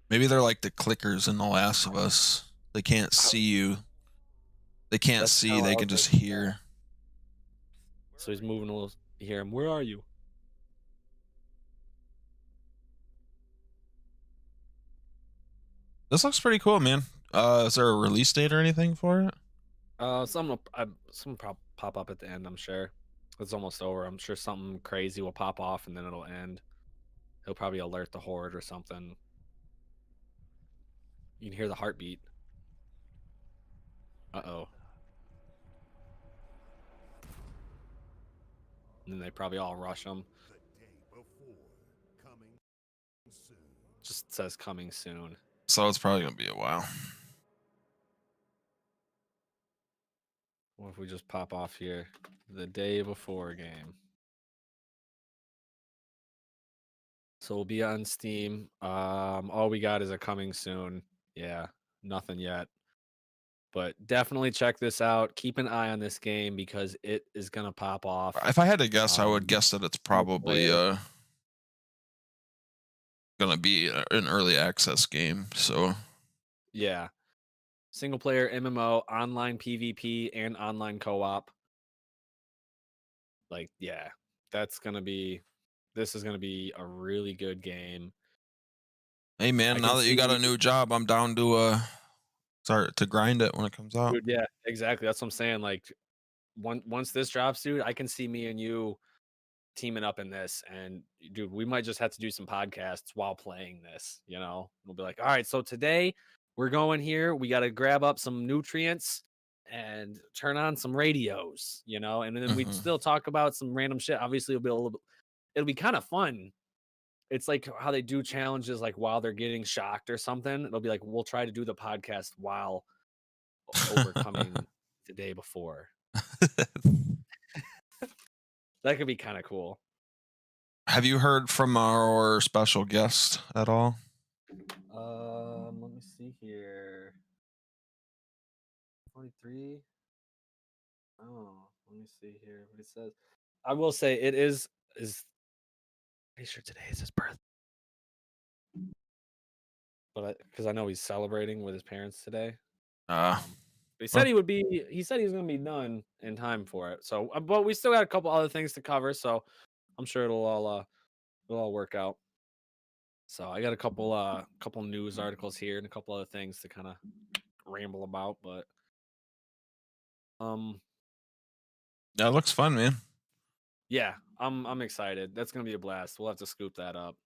Maybe they're like the clickers in The Last of Us. They can't see you. They can't see, they can just hear. So he's moving a little. You hear him. Where are you? This looks pretty cool, man. Is there a release date or anything for it? Some pop up at the end, I'm sure. It's almost over. I'm sure something crazy will pop off and then it'll end. He'll probably alert the horde or something. You can hear the heartbeat. Uh-oh. And then they probably all rush him. Just says coming soon. So it's probably gonna be a while. What if we just pop off here? The day before game. So we'll be on Steam. All we got is a coming soon. Yeah, nothing yet. But definitely check this out. Keep an eye on this game because it is gonna pop off. If I had to guess, I would guess that it's probably gonna be an early access game. So yeah, single player MMO, online PvP, and online co-op. Like, yeah, this is gonna be a really good game. Hey man, now that you got a new job, I'm down to start to grind it when it comes out. Dude, yeah, exactly. That's what I'm saying. Like, once this drops, dude, I can see me and you teaming up in this. And dude, we might just have to do some podcasts while playing this. We'll be like, all right, so today we're going here. We got to grab up some nutrients and turn on some radios. And then we still talk about some random shit. Obviously, it'll be kind of fun. It's like how they do challenges, like while they're getting shocked or something. It'll be like, we'll try to do the podcast while overcoming the day before. That could be kind of cool. Have you heard from our special guest at all? Let me see here. 43. Oh, let me see here what it says. I will say it is pretty sure today is his birthday. But because I know he's celebrating with his parents today. But he said he was gonna be done in time for it. So, but we still got a couple other things to cover. So, I'm sure it'll all work out. So I got a couple news articles here and a couple other things to kind of ramble about. But that looks fun, man. Yeah, I'm excited. That's gonna be a blast. We'll have to scoop that up.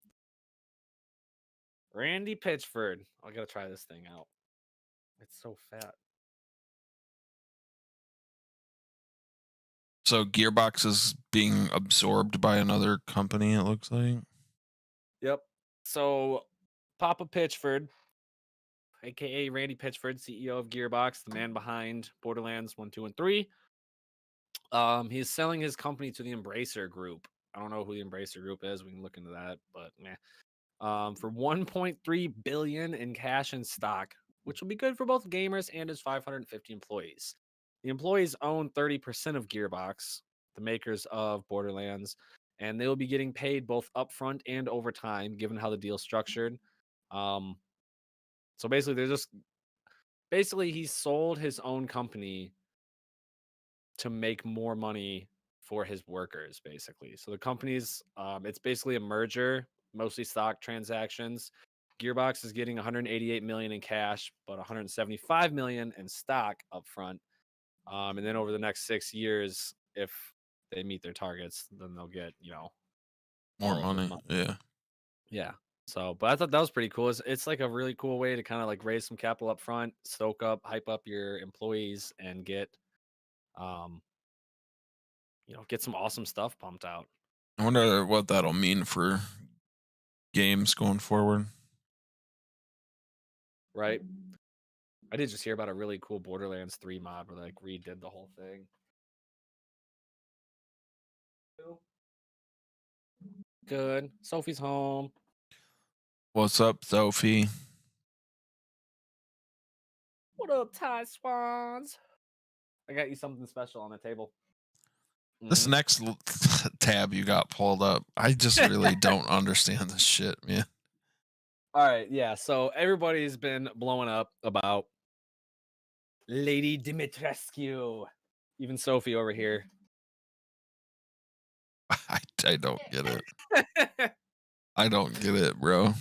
Randy Pitchford. I gotta try this thing out. It's so fat. So Gearbox is being absorbed by another company, it looks like. Yep. So Papa Pitchford aka Randy Pitchford, CEO of Gearbox, the man behind Borderlands 1, 2, and 3. He's selling his company to the Embracer Group. I don't know who the Embracer Group is. We can look into that, but meh. For 1.3 billion in cash and stock, which will be good for both gamers and his 550 employees. The employees own 30% of Gearbox, the makers of Borderlands, and they will be getting paid both upfront and over time, given how the deal's structured. So basically he sold his own company to make more money for his workers, basically. So the company's it's basically a merger, mostly stock transactions. Gearbox is getting 188 million in cash, but 175 million in stock up front. And then over the next 6 years, if they meet their targets, then they'll get, More all of the money. money. Yeah. Yeah. So, but I thought that was pretty cool. It's like a really cool way to kind of like raise some capital up front, hype up your employees, and get, um, get some awesome stuff pumped out. I wonder what that'll mean for games going forward. Right. I did just hear about a really cool Borderlands 3 mod where they like redid the whole thing. Good. Sophie's home. What's up, Sophie? What up, Ty Swans? I got you something special on the table. This next tab you got pulled up, I just really don't understand this shit, man. All right, yeah. So everybody's been blowing up about Lady Dimitrescu. Even Sophie over here. I don't get it. I don't get it, bro.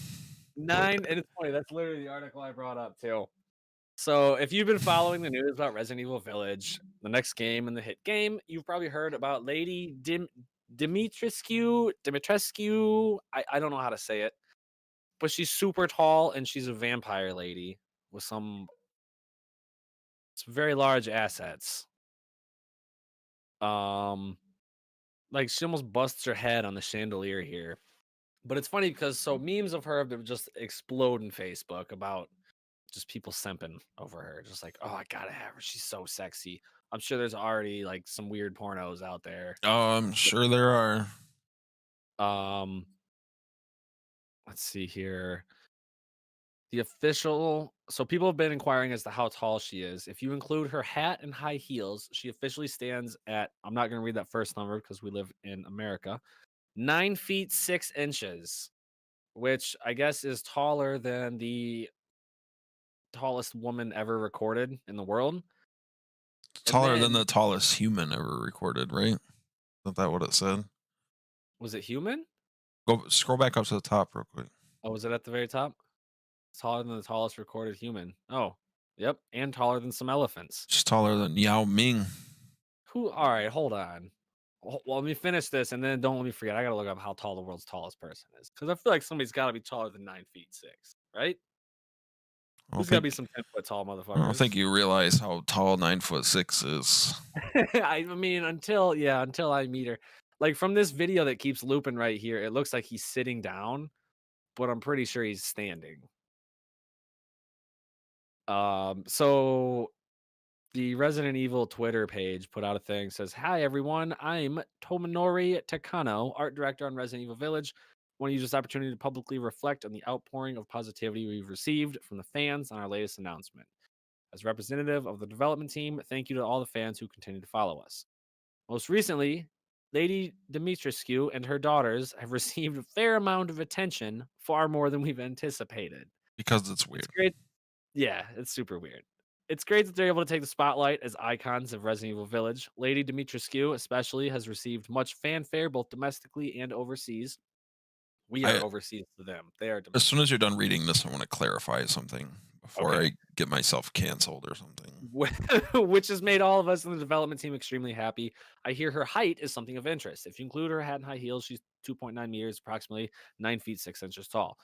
And it's funny. That's literally the article I brought up too. So if you've been following the news about Resident Evil Village, the next game in the hit game, you've probably heard about Lady Dimitrescu. I don't know how to say it, but she's super tall and she's a vampire lady with some very large assets. Like she almost busts her head on the chandelier here. But it's funny because memes of her have been just exploding Facebook about just people simping over her, just like, oh, I gotta have her. She's so sexy. I'm sure there's already like some weird pornos out there. Oh, I'm sure there are. Let's see here. The official, so people have been inquiring as to how tall she is. If you include her hat and high heels, she officially stands at, I'm not going to read that first number because we live in America, 9 feet 6 inches, which I guess is taller than the tallest woman ever recorded in the world. Taller than the tallest human ever recorded, right? Isn't that what it said? Was it human? Go scroll back up to the top real quick. Oh, was it at the very top? It's taller than the tallest recorded human. Oh, yep. And taller than some elephants. She's taller than Yao Ming. Who? All right, hold on. Well, let me finish this and then don't let me forget. I got to look up how tall the world's tallest person is because I feel like somebody's got to be taller than 9 feet 6, right? There's got to be some 10-foot tall motherfuckers. I don't think you realize how tall 9'6" is. I mean, until I meet her. Like from this video that keeps looping right here, it looks like he's sitting down, but I'm pretty sure he's standing. So the Resident Evil Twitter page put out a thing, says, "Hi everyone, I'm Tomonori Takano, art director on Resident Evil Village. Want to use this opportunity to publicly reflect on the outpouring of positivity we've received from the fans on our latest announcement. As representative of the development team, thank you to all the fans who continue to follow us. Most recently, Lady Dimitrescu and her daughters have received a fair amount of attention, far more than we've anticipated. Because it's weird. It's great. Yeah, it's super weird. It's great that they're able to take the spotlight as icons of Resident Evil Village. Lady Dimitrescu especially has received much fanfare both domestically and overseas. We are overseas to them. They are domestic. As soon as you're done reading this, I want to clarify something before I get myself canceled or something. Which has made all of us in the development team extremely happy. I hear her height is something of interest. If you include her hat and high heels, she's 2.9 meters, approximately 9 feet 6 inches tall.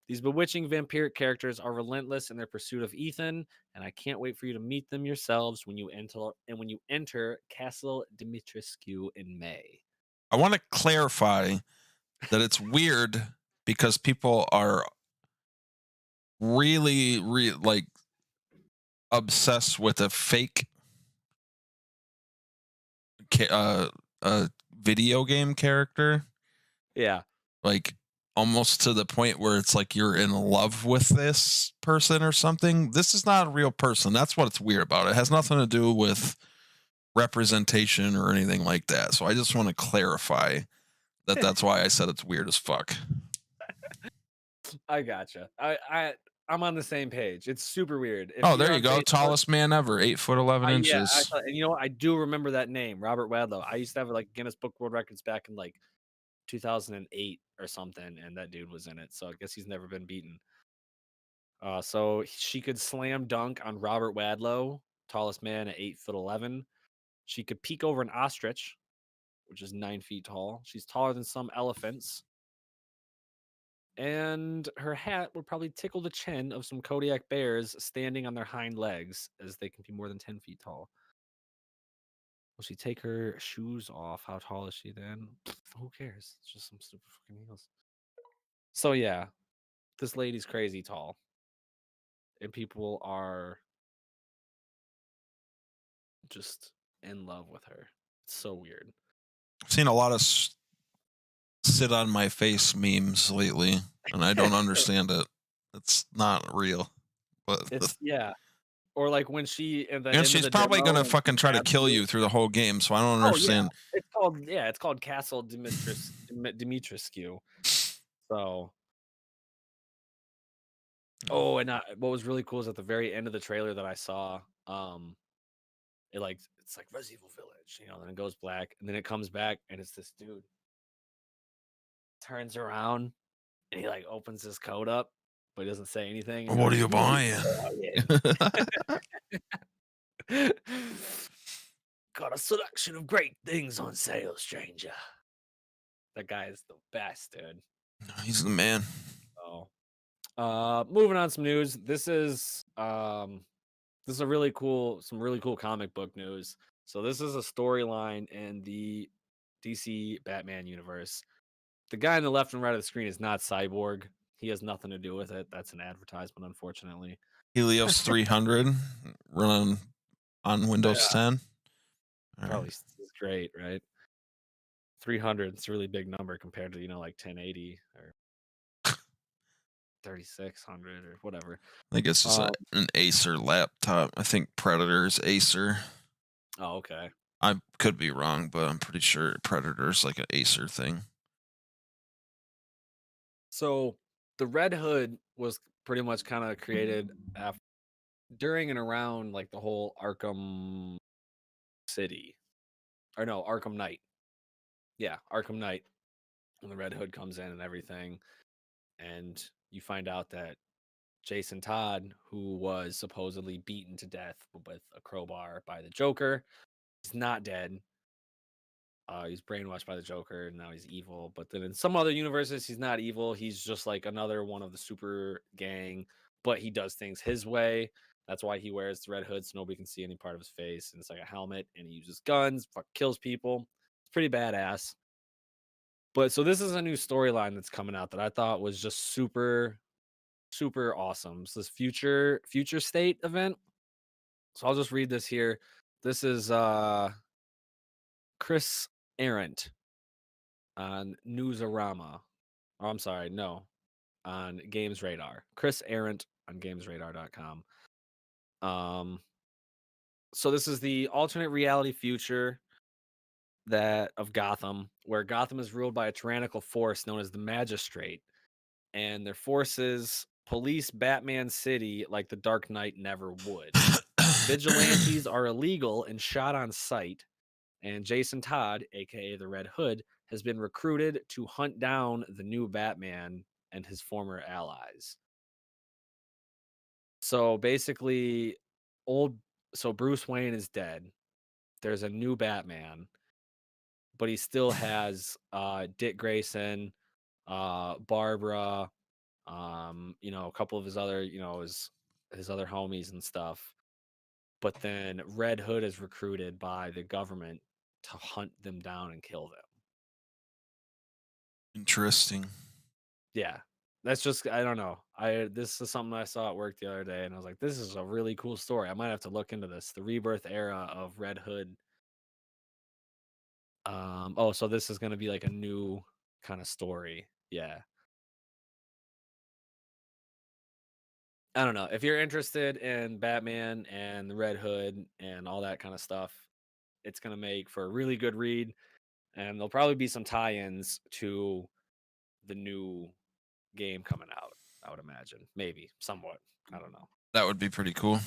These bewitching vampiric characters are relentless in their pursuit of Ethan, and I can't wait for you to meet them yourselves when you enter Castle Dimitrescu in May." I want to clarify that it's weird because people are really, like obsessed with a fake video game character, Yeah. like almost to the point where it's like you're in love with this person or something. This is not a real person. That's what's weird about it. It has nothing to do with representation or anything like that. So I just want to clarify that that's why I said it's weird as fuck. I gotcha. I'm on the same page. It's super weird. If Oh, you're there you on go. Facebook, Tallest man ever, 8'11" yeah, inches. and you know what? I do remember that name, Robert Wadlow. I used to have like Guinness Book World Records back in like 2008 or something, and that dude was in it. So I guess he's never been beaten. So she could slam dunk on Robert Wadlow, tallest man at 8'11". She could peek over an ostrich, which is 9 feet tall. She's taller than some elephants. And her hat would probably tickle the chin of some Kodiak bears standing on their hind legs, as they can be more than 10 feet tall. Will she take her shoes off? How tall is she then? Who cares? It's just some stupid fucking heels. So yeah, this lady's crazy tall. And people are just in love with her. It's so weird. I've seen a lot of sit on my face memes lately, and I don't understand it. It's not real. But It's yeah. Or like when she and and she's probably gonna fucking try to kill you through the whole game. So I don't Oh yeah, understand. it's called Castle Dimitrescu. So, oh, and what was really cool is at the very end of the trailer that I saw, it's like Resident Evil Village, then it goes black, and then it comes back, and it's this dude turns around and he like opens his coat up, but he doesn't say anything. And What are goes, you buying? Got a selection of great things on sale, stranger. That guy is the best, dude. He's the man. Oh, moving on, some news. This is some really cool comic book news. So this is a storyline in the DC Batman universe. The guy on the left and right of the screen is not Cyborg. He has nothing to do with it. That's an advertisement, unfortunately. Helios 300 running on Windows 10. Probably is great, right? 300. It's a really big number compared to like 1080 or 3600 or whatever. I think it's just an Acer laptop. I think Predator's Acer. Oh, okay. I could be wrong, but I'm pretty sure Predator's like an Acer thing. So the Red Hood was pretty much kind of created during and around like the whole Arkham City, or no, Arkham Knight. Yeah, Arkham Knight, when the Red Hood comes in and everything, and you find out that Jason Todd, who was supposedly beaten to death with a crowbar by the Joker, is not dead. He's brainwashed by the Joker, and now he's evil. But then in some other universes, he's not evil. He's just like another one of the super gang, but he does things his way. That's why he wears the red hood so nobody can see any part of his face. And it's like a helmet, and he uses guns, kills people. It's pretty badass. But so this is a new storyline that's coming out that I thought was just super, super awesome. It's this future state event. So I'll just read this here. This is Chris Arendt on Newsarama. Oh, I'm sorry, no, on Games Radar. Chris Arendt on GamesRadar.com. So this is the alternate reality future of Gotham, where Gotham is ruled by a tyrannical force known as the Magistrate, and their forces police Batman City like the Dark Knight never would. Vigilantes are illegal and shot on sight, and Jason Todd, aka the Red Hood, has been recruited to hunt down the new Batman and his former allies. So basically, Bruce Wayne is dead. There's a new Batman, but he still has Dick Grayson, Barbara, a couple of his other, his other homies and stuff. But then Red Hood is recruited by the government to hunt them down and kill them. Interesting. Yeah. that's just I don't know. This is something I saw at work the other day, and I was like, this is a really cool story. I might have to look into this. The rebirth era of Red Hood. So this is gonna be like a new kind of story. Yeah. I don't know. If you're interested in Batman and the Red Hood and all that kind of stuff, it's gonna make for a really good read, and there'll probably be some tie-ins to the new game coming out. I would imagine, maybe, somewhat. I don't know. That would be pretty cool.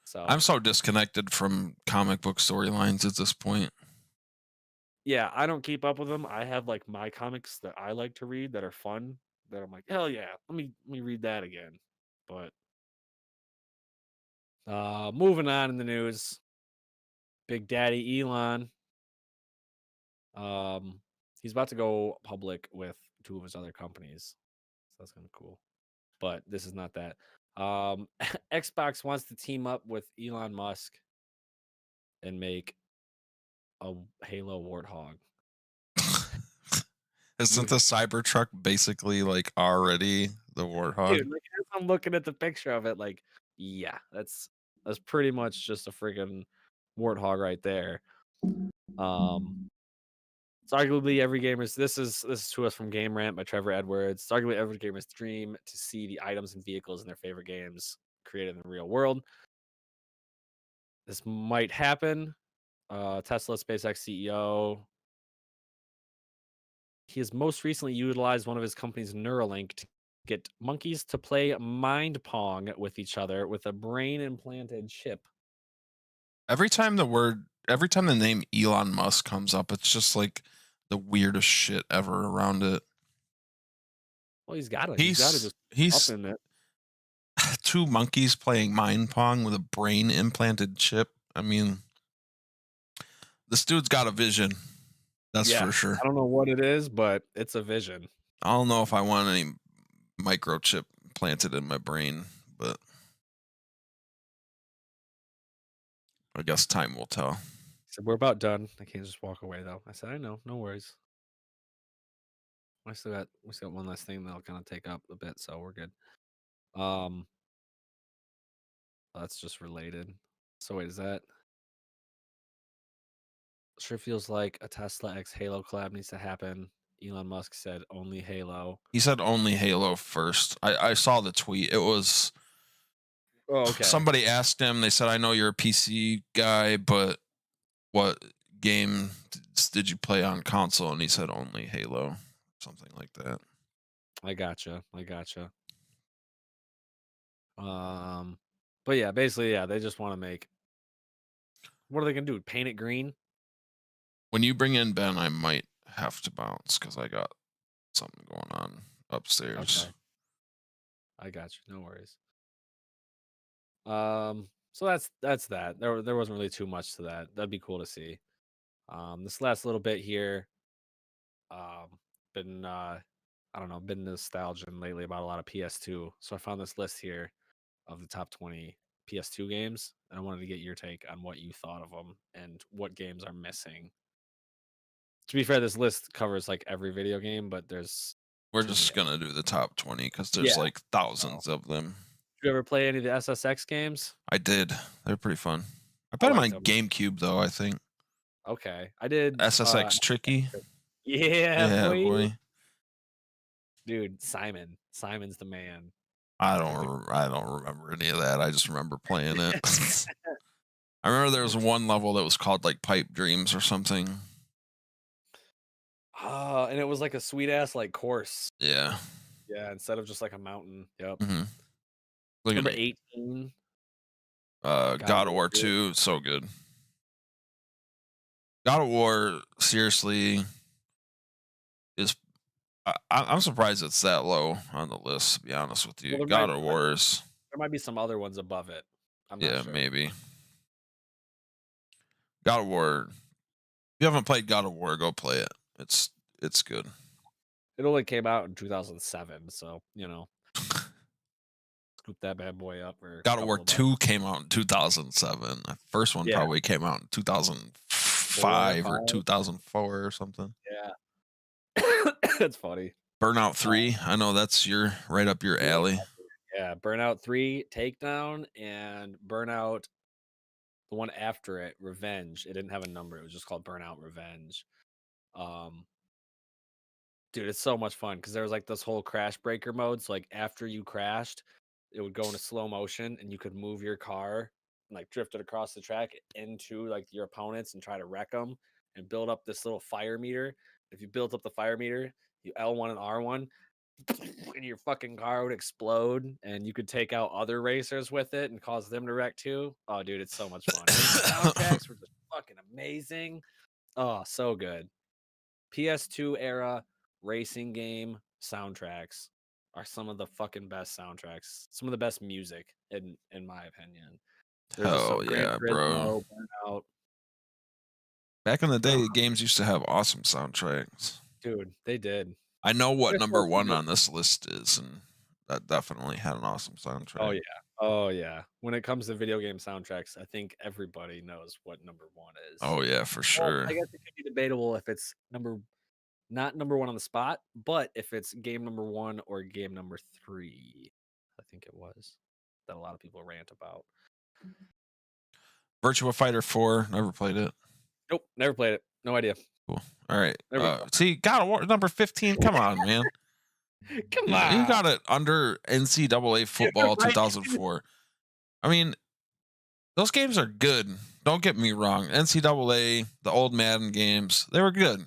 So I'm so disconnected from comic book storylines at this point. yeah, I don't keep up with them. I have like my comics that I like to read that are fun. That I'm like, hell yeah, let me read that again. But moving on in the news, Big Daddy Elon. Um, he's about to go public with two of his other companies. So that's kind of cool. But this is not that. Xbox wants to team up with Elon Musk and make a Halo Warthog. Isn't the Cybertruck basically like already the Warthog? Dude, like as I'm looking at the picture of it, like, yeah, that's pretty much just a freaking warthog right there. It's arguably every gamer's. This is to us from Game Rant by Trevor Edwards. It's arguably every gamer's dream to see the items and vehicles in their favorite games created in the real world. This might happen. Tesla SpaceX CEO. He has most recently utilized one of his company's Neuralink to get monkeys to play mind pong with each other with a brain implanted chip. Every time the name Elon Musk comes up, it's just like the weirdest shit ever around it. Well, he's got to He's up in it. two monkeys playing mind pong with a brain implanted chip. I mean, this dude's got a vision. That's for sure. I don't know what it is, but it's a vision. I don't know if I want any microchip planted in my brain, but I guess time will tell. He said, we're about done. I can't just walk away though. I said, I know, no worries. We still got one last thing that'll kind of take up a bit, so we're good. That's just related. So wait, is that sure feels like a Tesla X Halo collab needs to happen. Elon Musk said only Halo. He said only Halo first. I saw the tweet. It was somebody asked him, they said, I know you're a PC guy, but what game did you play on console? And he said only Halo. Something like that. I gotcha. But yeah, basically, yeah, they just want to make. What are they gonna do? Paint it green? When you bring in Ben, I might have to bounce because I got something going on upstairs. Okay. I got you. No worries. So that's that. There wasn't really too much to that. That'd be cool to see. This last little bit here, been I don't know, been nostalgic lately about a lot of PS2. So I found this list here of the top 20 PS2 games, and I wanted to get your take on what you thought of them and what games are missing. To be fair, this list covers like every video game, but we're just gonna do the top 20 because there's like thousands of them. Did you ever play any of the SSX games? I did. They're pretty fun. I played them on GameCube though, I think. Okay, I did. SSX Tricky. Yeah, boy. Dude, Simon's the man. I don't remember any of that. I just remember playing it. I remember there was one level that was called like Pipe Dreams or something. And it was like a sweet ass like course. Yeah. Yeah, instead of just like a mountain. Yep. Mm-hmm. Number 18. God of War 2, so good. God of War seriously is. I'm surprised it's that low on the list. To be honest with you, God of War is. There might be some other ones above it. I'm not sure. Maybe. God of War. If you haven't played God of War, go play it. It's good. It only came out in 2007, so scoop that bad boy up. God of War 2 came out in 2007. The first one probably came out in 2005 or 2004 or something. Yeah, that's funny. Burnout 3. I know that's right up your alley. Yeah, Burnout 3, Takedown, and Burnout, the one after it, Revenge. It didn't have a number. It was just called Burnout Revenge. Dude, it's so much fun because there was like this whole crash breaker mode. So like after you crashed, it would go into slow motion and you could move your car and like drift it across the track into like your opponents and try to wreck them and build up this little fire meter. If you built up the fire meter, you L1 and R1, and your fucking car would explode and you could take out other racers with it and cause them to wreck too. Oh, dude, it's so much fun. And the soundtracks were just fucking amazing. Oh, so good. PS2 era racing game soundtracks are some of the fucking best soundtracks, some of the best music in my opinion. There's just Hell some Gran yeah, bro. Turismo, Burnout. Back in the day, games used to have awesome soundtracks. Dude, they did. I know what There's number so 1 good. on this list is, and that definitely had an awesome Oh soundtrack. yeah. Oh yeah. When it comes to video game soundtracks, I think everybody knows what number 1 is. Oh yeah, for Well, sure. I guess it could be debatable if it's not number 1 on the spot, but if it's game number 1 or game number 3, I think it was that a lot of people rant about. Virtua Fighter 4, never played it. Nope, never played it. No idea. Cool. All right. There we go. See, God of War number 15. Come on, man. Come You on. got it under NCAA football right. 2004. I mean, those games are good. Don't get me wrong. NCAA, the old Madden games, they were good.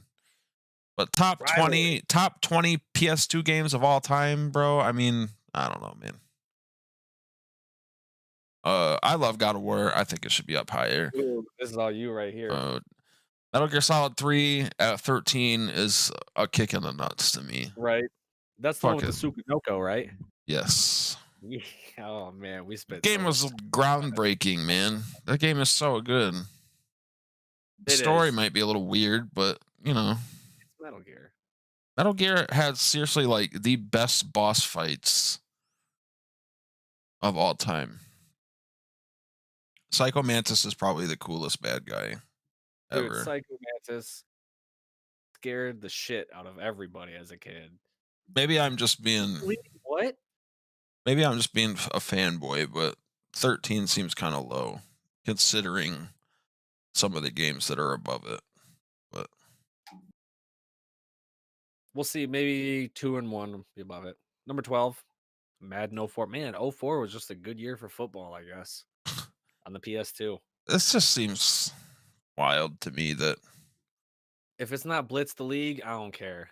But top 20 PS2 games of all time, bro. I mean, I don't know, man. I love God of War. I think it should be up higher. Ooh, this is all you right here. Metal Gear Solid 3 at 13 is a kick in the nuts to me. Right. That's the one with the Sukunoko, right? Yes. Yeah. Oh man, we spent. Game was groundbreaking, man. That game is so good. The story might be a little weird, but you know, it's Metal Gear. Metal Gear had seriously like the best boss fights of all time. Psycho Mantis is probably the coolest bad guy ever. Dude, Psycho Mantis scared the shit out of everybody as a kid. Maybe I'm just being what? Maybe I'm just being a fanboy, but 13 seems kind of low considering some of the games that are above it. But we'll see. Maybe 2 and 1 will be above it. Number 12, Madden 04. Man, 04 was just a good year for football, I guess. On the PS2. This just seems wild to me that if it's not Blitz the League, I don't care.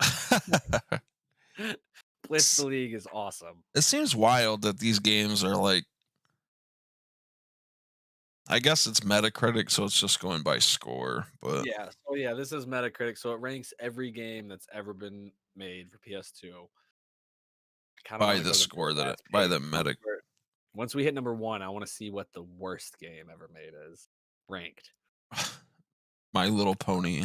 Blitz the League is awesome. It seems wild that these games are like, I guess it's Metacritic, so it's just going by score. But yeah, so yeah, this is Metacritic, so it ranks every game that's ever been made for PS2 by the score by the Metacritic. Once we hit number 1, I want to see what the worst game ever made is ranked. My Little Pony.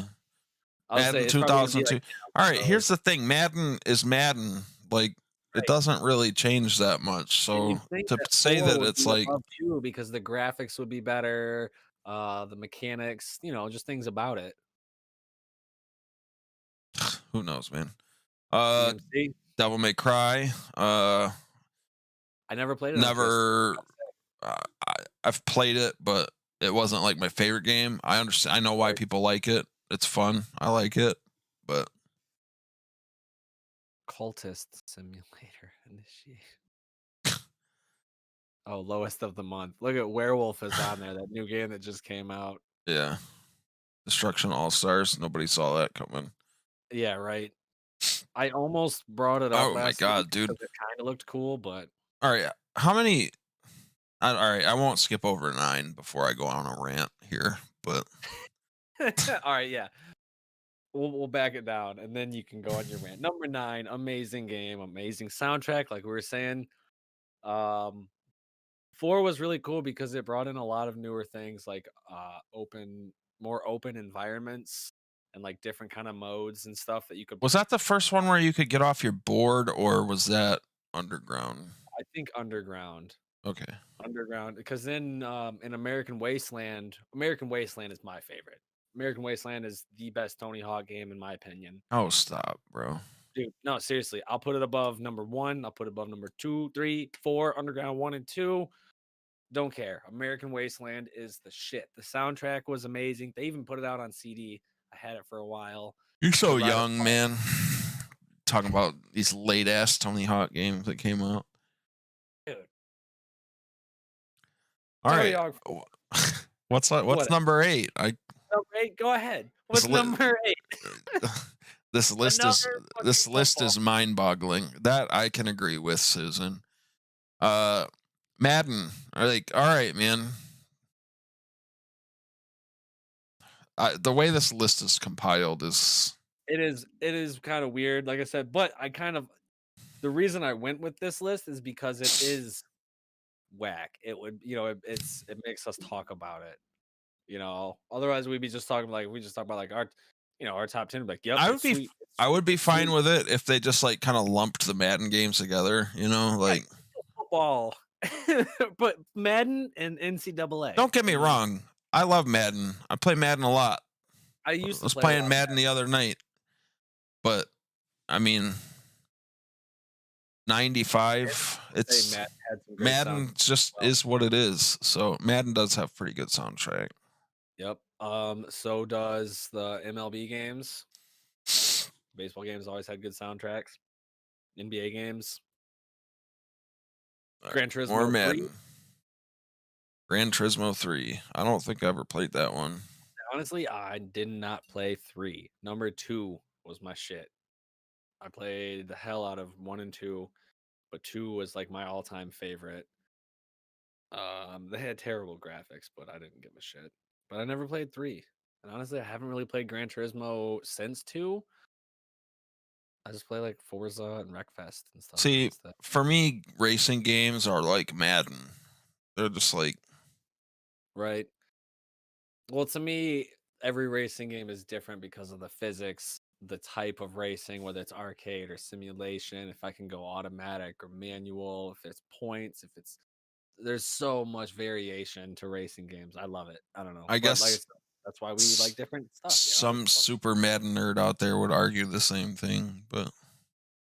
Madden 2002. Like, all right, here's the thing. Madden is Madden. Like, it doesn't really change that much. So to say that it's like too, because the graphics would be better, the mechanics, you know, just things about it. Who knows, man? Devil May Cry. I never played it. Never. I've played it, but it wasn't like my favorite game. I understand. I know why people like it. It's fun. I like it, but Cultist Simulator initiate. Oh, lowest of the month. Look at Werewolf is on there. That new game that just came out. Yeah, Destruction All Stars. Nobody saw that coming. Yeah, right. I almost brought it up. Oh my god, dude! It kind of looked cool, but all right. How many? All right, I won't skip over 9 before I go on a rant here, but all right, yeah. We'll back it down, and then you can go on your rant. Number 9, amazing game, amazing soundtrack, like we were saying. 4 was really cool because it brought in a lot of newer things, like more open environments and like different kind of modes and stuff that you could. Was that the first one where you could get off your board, or was that Underground? I think Underground. Okay. Underground, because then in American Wasteland is my favorite. American Wasteland is the best Tony Hawk game in my opinion. Oh, stop, bro. Dude, no, seriously. I'll put it above number 1. I'll put it above number 2, 3, 4, Underground 1 and 2. Don't care. American Wasteland is the shit. The soundtrack was amazing. They even put it out on CD. I had it for a while. You're so Ride or young, Fall. man. Talking about these late ass Tony Hawk games that came out. Dude. All Tony right. Hawk. What's What? number 8? Number 8, go ahead. What's This li- number 8? this list Another is fucking football. is mind-boggling. That I can agree with, Susan. Madden. Like, all right, man. The way this list is compiled is It is kind of weird, like I said, but the reason I went with this list is because it is whack. It would, it makes us talk about it. Otherwise we'd be just talking like our top 10, like, yep, I it's would be sweet. I would be fine sweet. with it if they just like kind of lumped the Madden games together, like Football. But Madden and NCAA. don't get me wrong. I love Madden. I play Madden a lot. I used to was play playing Madden the other night. But I mean 95, it's Madden just is what it is. So Madden does have pretty good soundtrack. Yep. So does the MLB games. Baseball games always had good soundtracks. NBA games. Gran Turismo More 3. Madden. Gran Turismo 3. I don't think I ever played that one. Honestly, I did not play 3. Number 2 was my shit. I played the hell out of 1 and 2, but 2 was like my all-time favorite. They had terrible graphics, but I didn't give a shit. But I never played 3. And honestly, I haven't really played Gran Turismo since 2. I just play like Forza and Wreckfest and stuff. See, for me, racing games are like Madden. They're just like... Right. Well, to me, every racing game is different because of the physics, the type of racing, whether it's arcade or simulation, if I can go automatic or manual, if it's points, there's so much variation to racing games. I love it. I don't know. I guess like, that's why we like different stuff. Some super Madden nerd out there would argue the same thing, but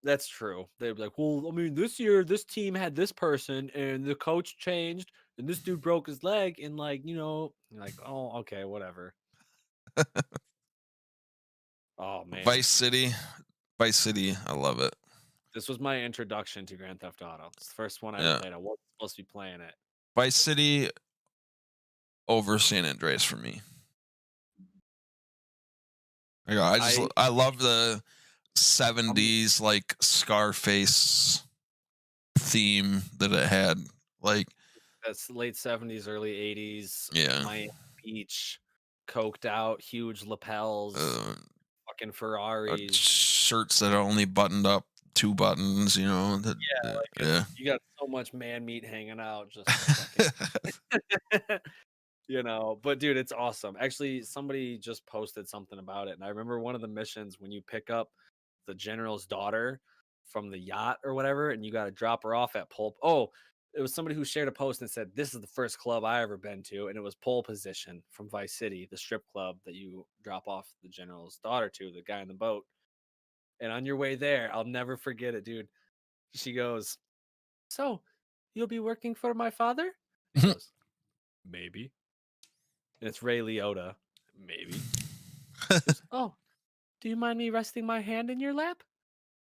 that's true. They'd be like, well, I mean, this year this team had this person and the coach changed and this dude broke his leg and like, you're like, oh, okay, whatever. Oh man. Vice City, I love it. This was my introduction to Grand Theft Auto. It's the first one I ever played. I wasn't supposed to be playing it. Vice City over San Andreas for me. I love the 70s like Scarface theme that it had. Like that's late 70s, early 80s. Yeah. Miami Beach, coked out, huge lapels, fucking Ferraris, shirts that are only buttoned up 2 buttons, you got so much man meat hanging out, just but dude, it's awesome. Actually, somebody just posted something about it, and I remember one of the missions when you pick up the general's daughter from the yacht or whatever, and you got to drop her off at pole. Oh, it was somebody who shared a post and said, this is the first club I ever been to, and it was Pole Position from Vice City, the strip club that you drop off the general's daughter to, the guy in the boat. And on your way there, I'll never forget it, dude. She goes, so you'll be working for my father? He goes, maybe. And it's Ray Liotta. Maybe. Goes, oh, do you mind me resting my hand in your lap?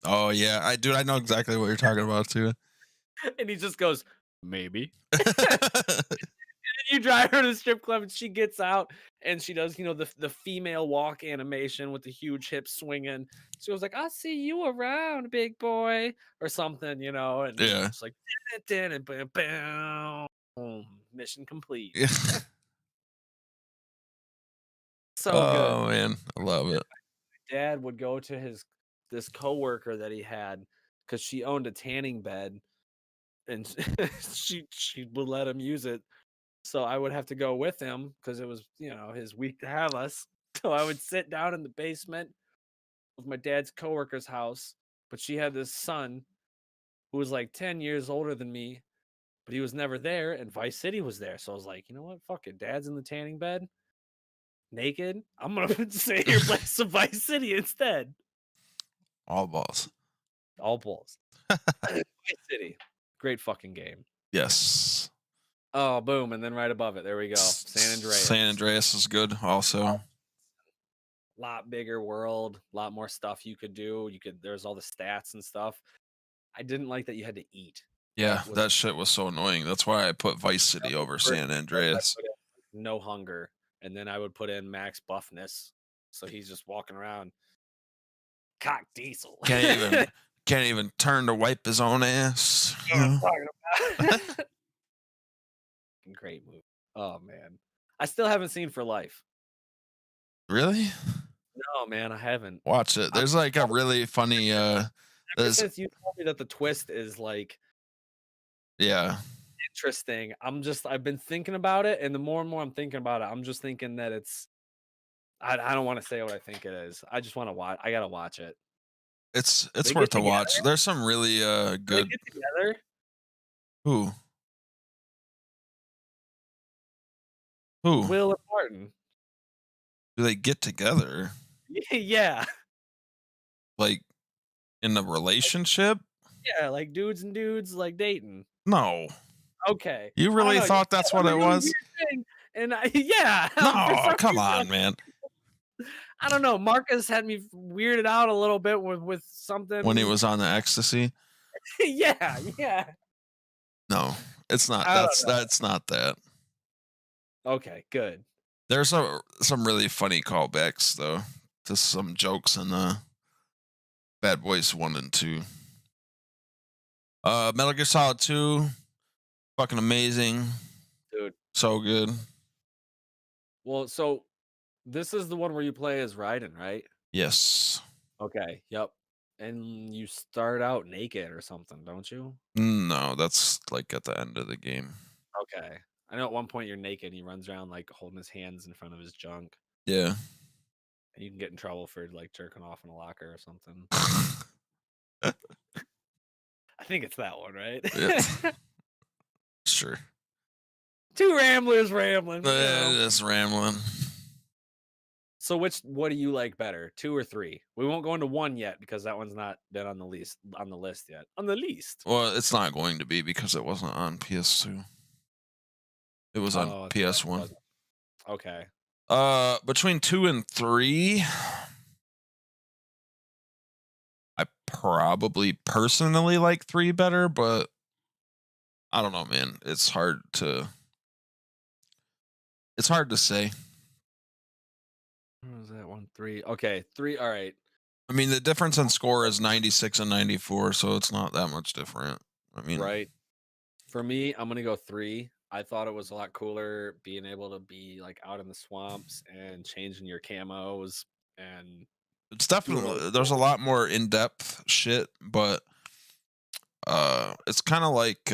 Oh yeah, I know exactly what you're talking about too. And he just goes, maybe. And you drive her to the strip club and she gets out and she does, the female walk animation with the huge hips swinging. She was like, I'll see you around, big boy, or something, and it's like, and bam, bam, mission complete. Yeah. So good. Oh man, I love it. My dad would go to this coworker that he had because she owned a tanning bed, and she would let him use it. So I would have to go with him because it was his week to have us. So I would sit down in the basement of my dad's coworker's house, but she had this son who was like 10 years older than me, but he was never there, and Vice City was there. So I was like, you know what? Fuck it. Dad's in the tanning bed, naked. I'm gonna sit here play some Vice City instead. All balls. All balls. Vice City, great fucking game. Yes. Oh, boom, and then right above it, there we go. San Andreas. San Andreas is good also. Lot bigger world, a lot more stuff you could do. There's all the stats and stuff. I didn't like that you had to eat. Yeah, was- that shit was so annoying. That's why I put Vice City over San Andreas. I put in no hunger, and then I would put in max buffness, so he's just walking around cock diesel. Can't even turn to wipe his own ass. You know what I'm talking about. Great movie. Oh man, I still haven't seen For Life. Really? No, man, I haven't. Watch it. There's like a really funny Ever there's since you told me that the twist is like yeah. interesting, I've been thinking about it, and the more and more I'm thinking about it, I'm just thinking that it's. I don't want to say what I think it is. I just want to watch. I gotta watch it. It's They worth get to watch. together? There's some really Do they good get together? Who? Who? Will and Martin. Do they get together? Yeah, Like in a relationship? yeah, like dudes and dudes like dating. No. Okay, You I don't really know, thought that's yeah, what a it really was? weird thing, and yeah. For No, some come reason, on, man. I don't know. Marcus had me weirded out a little bit with something When he was on the ecstasy? yeah, yeah. No, it's not. I don't know. That's not that. Okay, good. There's some really funny callbacks though to some jokes in the Bad Boys 1 and 2. Metal Gear Solid 2, fucking amazing. Dude. So good. Well, so this is the one where you play as Raiden, right? Yes. Okay, yep. And you start out naked or something, don't you? No, that's like at the end of the game. Okay. I know at one point you're naked and he runs around like holding his hands in front of his junk. Yeah. And you can get in trouble for like jerking off in a locker or something. I think it's that one, right? Yeah. Sure. Two ramblers rambling. You know. Just rambling. So what do you like better, 2 or 3? We won't go into 1 yet because that one's not been on the list yet. On the list. Well, it's not going to be because it wasn't on PS2. It was on Oh, PS1. okay. Between 2 and 3, I probably personally like 3 better, but I don't know, man. It's hard to say. What was that one? 3. Okay, 3. All right. I mean, the difference in score is 96 and 94, so it's not that much different. I mean, Right. For me, I'm gonna go 3. I thought it was a lot cooler being able to be like out in the swamps and changing your camos, and it's definitely there's a lot more in-depth shit, but it's kind of like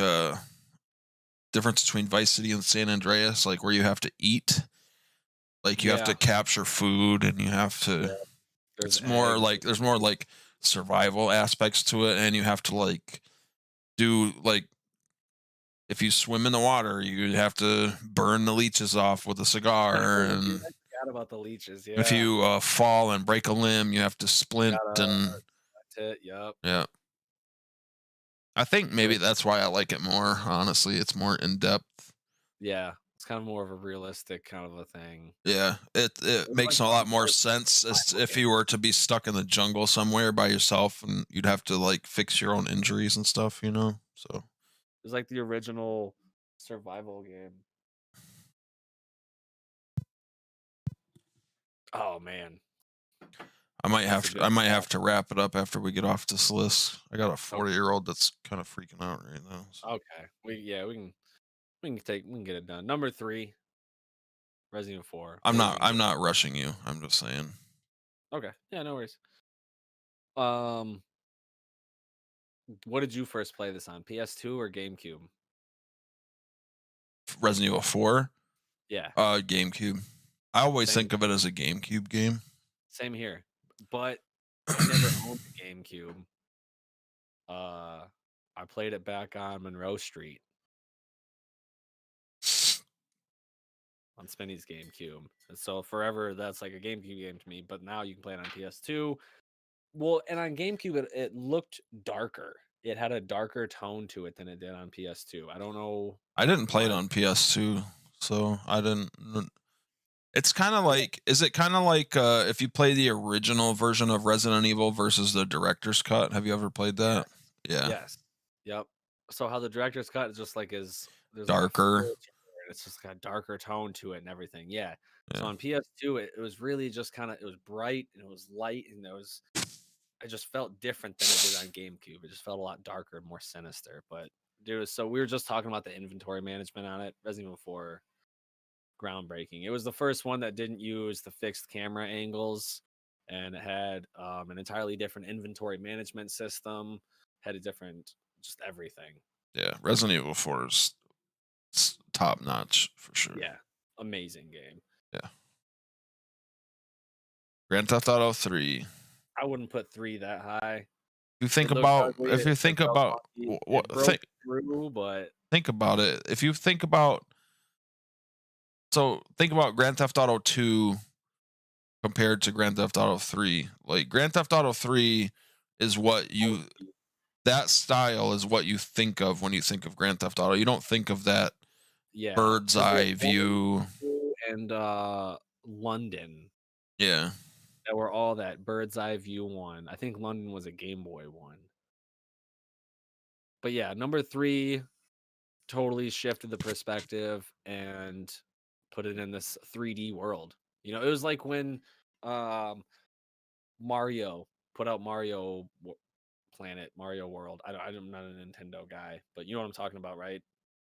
difference between Vice City and San Andreas, like where you have to eat, like you have to capture food, and you have to. It's more like there's more like survival aspects to it, and you have to like do like if you swim in the water, you have to burn the leeches off with a cigar, and I forgot about the leeches. Yeah. if you fall and break a limb, you have to splint and Yep. yeah. I think maybe that's why I like it more. Honestly, it's more in depth. Yeah, it's kind of more of a realistic kind of a thing. Yeah, it makes a lot more sense as if you were to be stuck in the jungle somewhere by yourself and you'd have to like fix your own injuries and stuff, you know. So it was like the original survival game. Oh man, I might have to wrap it up after we get off this list. I got a 40-year-old that's kind of freaking out right now. So. Okay, we can get it done. Number 3, Resident Evil 4. I'm not rushing you. I'm just saying. Okay, yeah, no worries. What did you first play this on? PS2 or GameCube? Resident Evil 4? Yeah. GameCube. I always Same. think of it as a GameCube game. Same here. But I never owned a GameCube. I played it back on Monroe Street on Spenny's GameCube. And so forever that's like a GameCube game to me, but now you can play it on PS2. Well, and on GameCube, it looked darker. It had a darker tone to it than it did on PS2. I don't know I didn't play it why. on PS2, so I didn't. It's kind of Yeah. like, is it kind of like if you play the original version of Resident Evil versus the director's cut? Have you ever played that? Yes. Yeah, Yes. Yep. So how the director's cut is just like there's like a darker. filter and it's just got a darker tone to it and everything. Yeah. So Yeah, on PS2, it was really just it was bright and it was light and it just felt different than it did on GameCube. It just felt a lot darker and more sinister. But dude, so we were just talking about the inventory management on it. Resident Evil 4, groundbreaking. It was the first one that didn't use the fixed camera angles, and it had an entirely different inventory management system. Had a different, just everything. yeah. Resident Evil 4 is top notch for sure. Yeah, amazing game. Yeah. Grand Theft Auto 3. I wouldn't put 3 that high. You think It looked about ugly, if you it think felt about funky, what it broke through, but think about it. If you think about Grand Theft Auto 2 compared to Grand Theft Auto 3. Like Grand Theft Auto 3 is what you that style is what you think of when you think of Grand Theft Auto. You don't think of that yeah, bird's 'cause eye there's view. and London Yeah. that were all that bird's eye view one. I think London was a Game Boy one. But yeah, number 3 totally shifted the perspective and put it in this 3D world. You know, it was like when um Mario put out Planet, Mario World. I'm not a Nintendo guy, but you know what I'm talking about, right?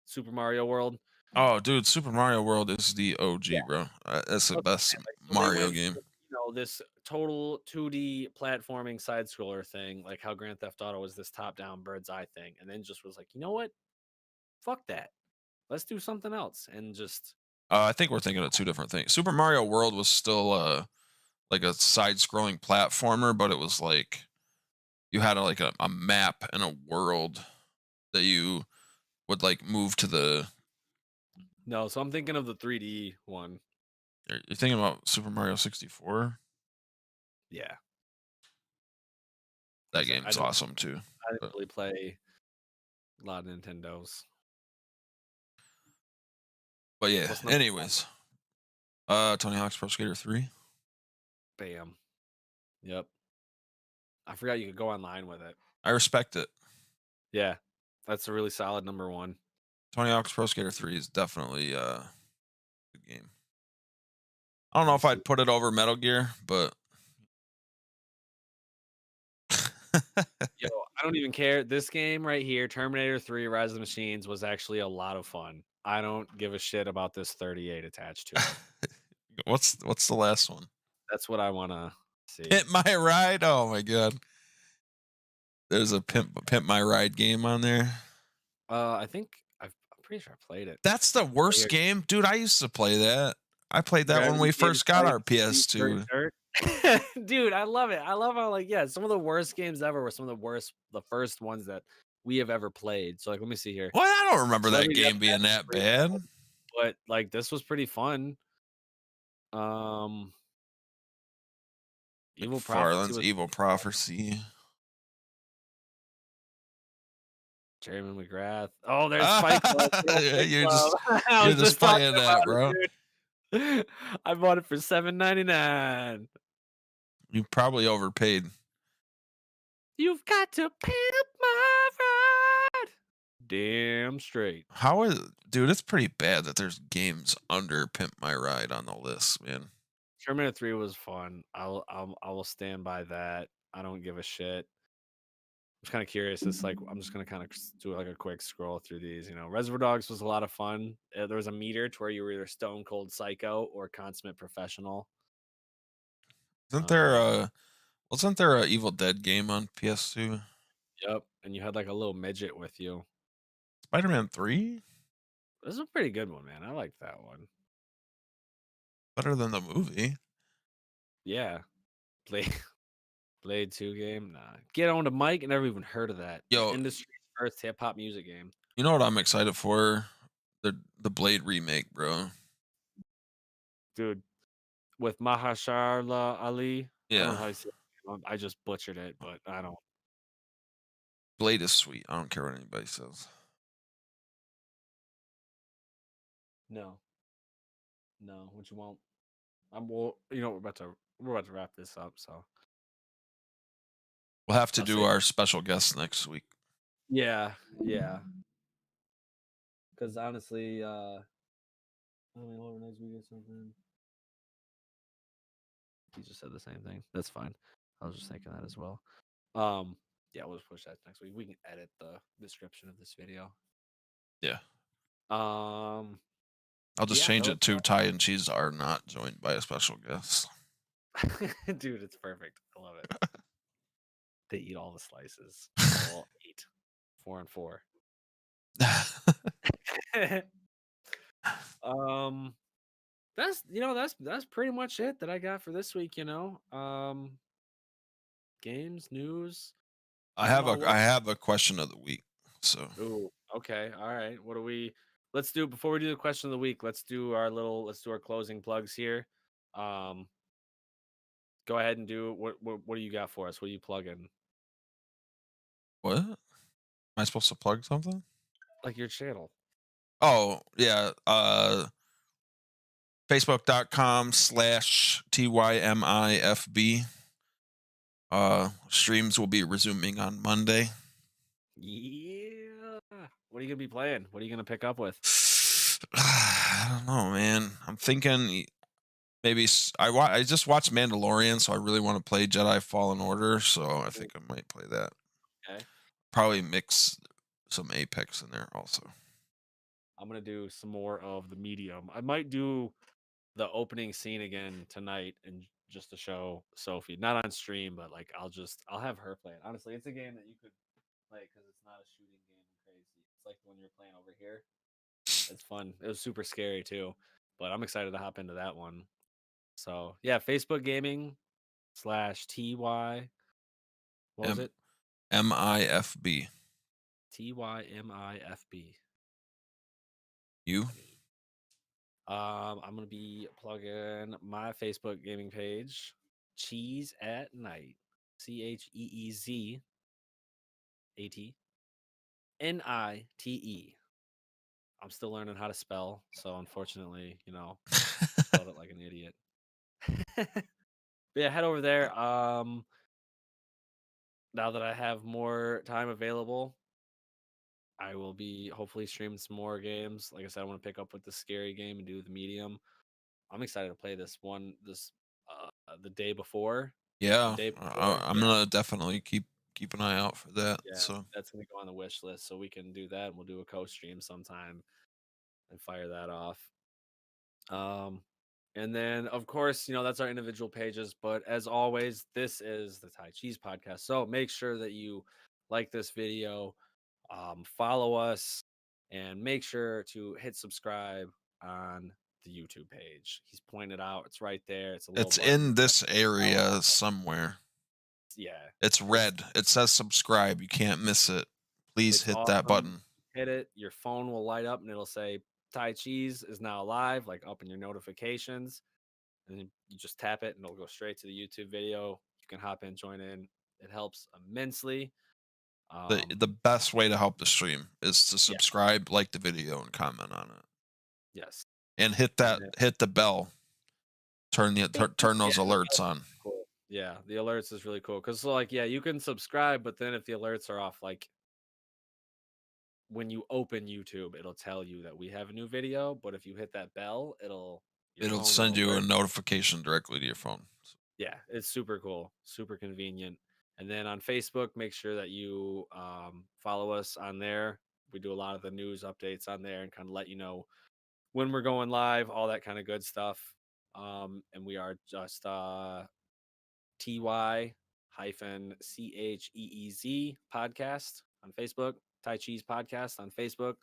Super Mario World. Oh, dude, Super Mario World is the OG, Yeah, bro. That's the that's what I'm best saying. Like, so they Mario went game. from, this total 2D platforming side scroller thing, like how Grand Theft Auto was this top down bird's eye thing, and then just was like, you know what? Fuck that. Let's do something else. And just I think we're thinking of two different things. Super Mario World was still like a side-scrolling platformer, but it was like you had a map and a world that you would like move to the. no, so I'm thinking of the 3D one. You're thinking about Super Mario 64. Yeah. That So game's awesome too. I didn't But, really play a lot of Nintendos. but yeah. What's number Anyways, Tony Hawk's Pro Skater 3. Bam. Yep. I forgot you could go online with it. I respect it. Yeah. That's a really solid number 1. Tony Hawk's Pro Skater 3 is definitely a good game. I don't know Let me if I'd see. put it over Metal Gear, but Yo, I don't even care. This game right here, Terminator 3 Rise of the Machines, was actually a lot of fun. I don't give a shit about this 38 attached to it. what's the last one? That's what I want to see. Pimp My Ride. Oh my god. There's a Pimp My Ride game on there. I'm pretty sure I played it. That's the worst game, dude. I used to play that. I played that when we first got our PS2. Dude, I love it. I love how some of the worst games ever were some of the first ones that we have ever played. So let me see here. Well, I don't remember that Celebrity game being that bad. But this was pretty fun. Evil McFarlane's Prophecy. Evil Prophecy. Jeremy McGrath. Oh, there's Fight Club. You're just playing that, bro. I bought it for $7.99. You probably overpaid. You've got to pimp my ride. Damn straight. How is, dude? It's pretty bad that there's games under Pimp My Ride on the list, man. Terminator 3 was fun. I will stand by that. I don't give a shit. I'm just kind of curious. It's like I'm just gonna kind of do like a quick scroll through these. Reservoir Dogs was a lot of fun. There was a meter to where you were either stone cold psycho or consummate professional. Wasn't there a Evil Dead game on PS2? Yep, and you had like a little midget with you. Spider-Man 3? This is a pretty good one, man. I like that one. Better than the movie. Yeah, Blade 2 game. Nah, Get On to Mike. I never even heard of that. Yo, Industry's first hip hop music game. You know what I'm excited for? The Blade remake, bro. Dude, with Mahershala Ali. I don't know Yeah. how you say I just butchered it, but I don't. Blade is sweet. I don't care what anybody says. No, which you won't. We're about to wrap this up. So We'll have to I'll do say- our special guest next week. yeah. Because honestly, next week or something. He just said the same thing. That's fine. I was just thinking that as well. Yeah, we'll just push that next week. We can edit the description of this video. Yeah. I'll I'll just change it to Ty and Cheez are not joined by a special guest. Dude, it's perfect. I love it. They eat all the slices. All 8, 4 and 4. That's pretty much it that I got for this week. Games, news. I have a question of the week. So Ooh, okay, all right. Let's do before we do the question of the week. Let's do our closing plugs here. Go ahead and do what do you got for us? What are you plugging? what? Am I supposed to plug something? Like your channel. Oh, yeah. Facebook.com/TYMIFB. Streams will be resuming on Monday. Yeah. What are you gonna be playing? What are you gonna pick up with? I don't know, man. I'm thinking maybe I just watched Mandalorian, so I really want to play Jedi Fallen Order, so I think I might play that. Okay. Probably mix some Apex in there also. I'm gonna do some more of the medium. I might do the opening scene again tonight and just to show Sophie, not on stream, but like I'll have her play it. Honestly, it's a game that you could play because it's not a shooting game and crazy. It's like the one you're playing over here. It's fun. It was super scary too, but I'm excited to hop into that one. So yeah, Facebook gaming /TY. What was it? MIFB. TYMIFB. You? I'm gonna be plugging my Facebook gaming page, Cheez at Night, CheezeAtNite. I'm still learning how to spell, so unfortunately, spelled it like an idiot. But yeah, head over there. Now that I have more time available, I will be hopefully streaming some more games. Like I said, I want to pick up with the scary game and do the medium. I'm excited to play the day before. Yeah, The day before, I'm gonna definitely keep an eye out for that. yeah, So that's gonna go on the wish list, so we can do that. And we'll do a co-stream sometime and fire that off. And then of course, that's our individual pages. But as always, this is the Thai Cheez Podcast. So make sure that you like this video, follow us, and make sure to hit subscribe on the YouTube page. He's pointed out it's right there. It's a little it's button. in this area somewhere. Yeah, It's red. It says subscribe. You can't miss it. Please it's hit that awesome. button. Hit it. Your phone will light up and it'll say Thai Cheez is now live, like up in your notifications. And then you just tap it and it'll go straight to the YouTube video. You can hop in, join in. It helps immensely. The best way to help the stream is to subscribe, like the video, and comment on it. Yes. And hit the bell. Turn those alerts on. Cool. Yeah, the alerts is really cool because you can subscribe, but then if the alerts are off, like when you open YouTube, it'll tell you that we have a new video. But if you hit that bell, it'll send you a notification directly to your phone. Yeah, it's super cool, super convenient. And then on Facebook, make sure that you follow us on there. We do a lot of the news updates on there and kind of let you know when we're going live, all that kind of good stuff. And we are just TY-CHEEZ podcast on Facebook, Thai Cheez Podcast on Facebook.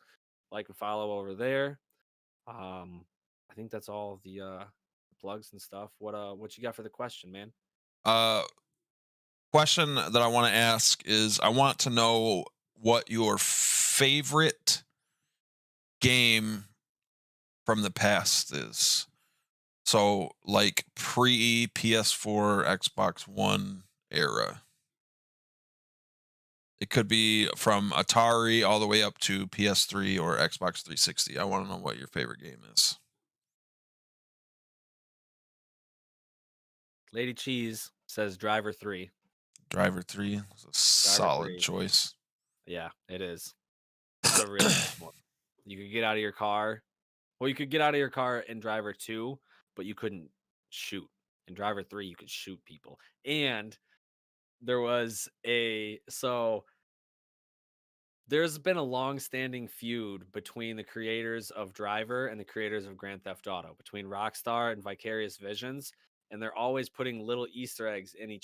Like and follow over there. I think that's all the plugs and stuff. What you got for the question, man? Question that I want to ask is, I want to know what your favorite game from the past is. So like pre PS4, Xbox One era. It could be from Atari all the way up to PS3 or Xbox 360. I want to know what your favorite game is. Lady Cheez says Driver 3. Driver 3 is a solid 3. choice. Yeah, it is. It's a really good one. You could get out of your car. Well, you could get out of your car in Driver 2, but you couldn't shoot. In Driver 3, you could shoot people. And there was there's been a long-standing feud between the creators of Driver and the creators of Grand Theft Auto, between Rockstar and Vicarious Visions, and they're always putting little Easter eggs in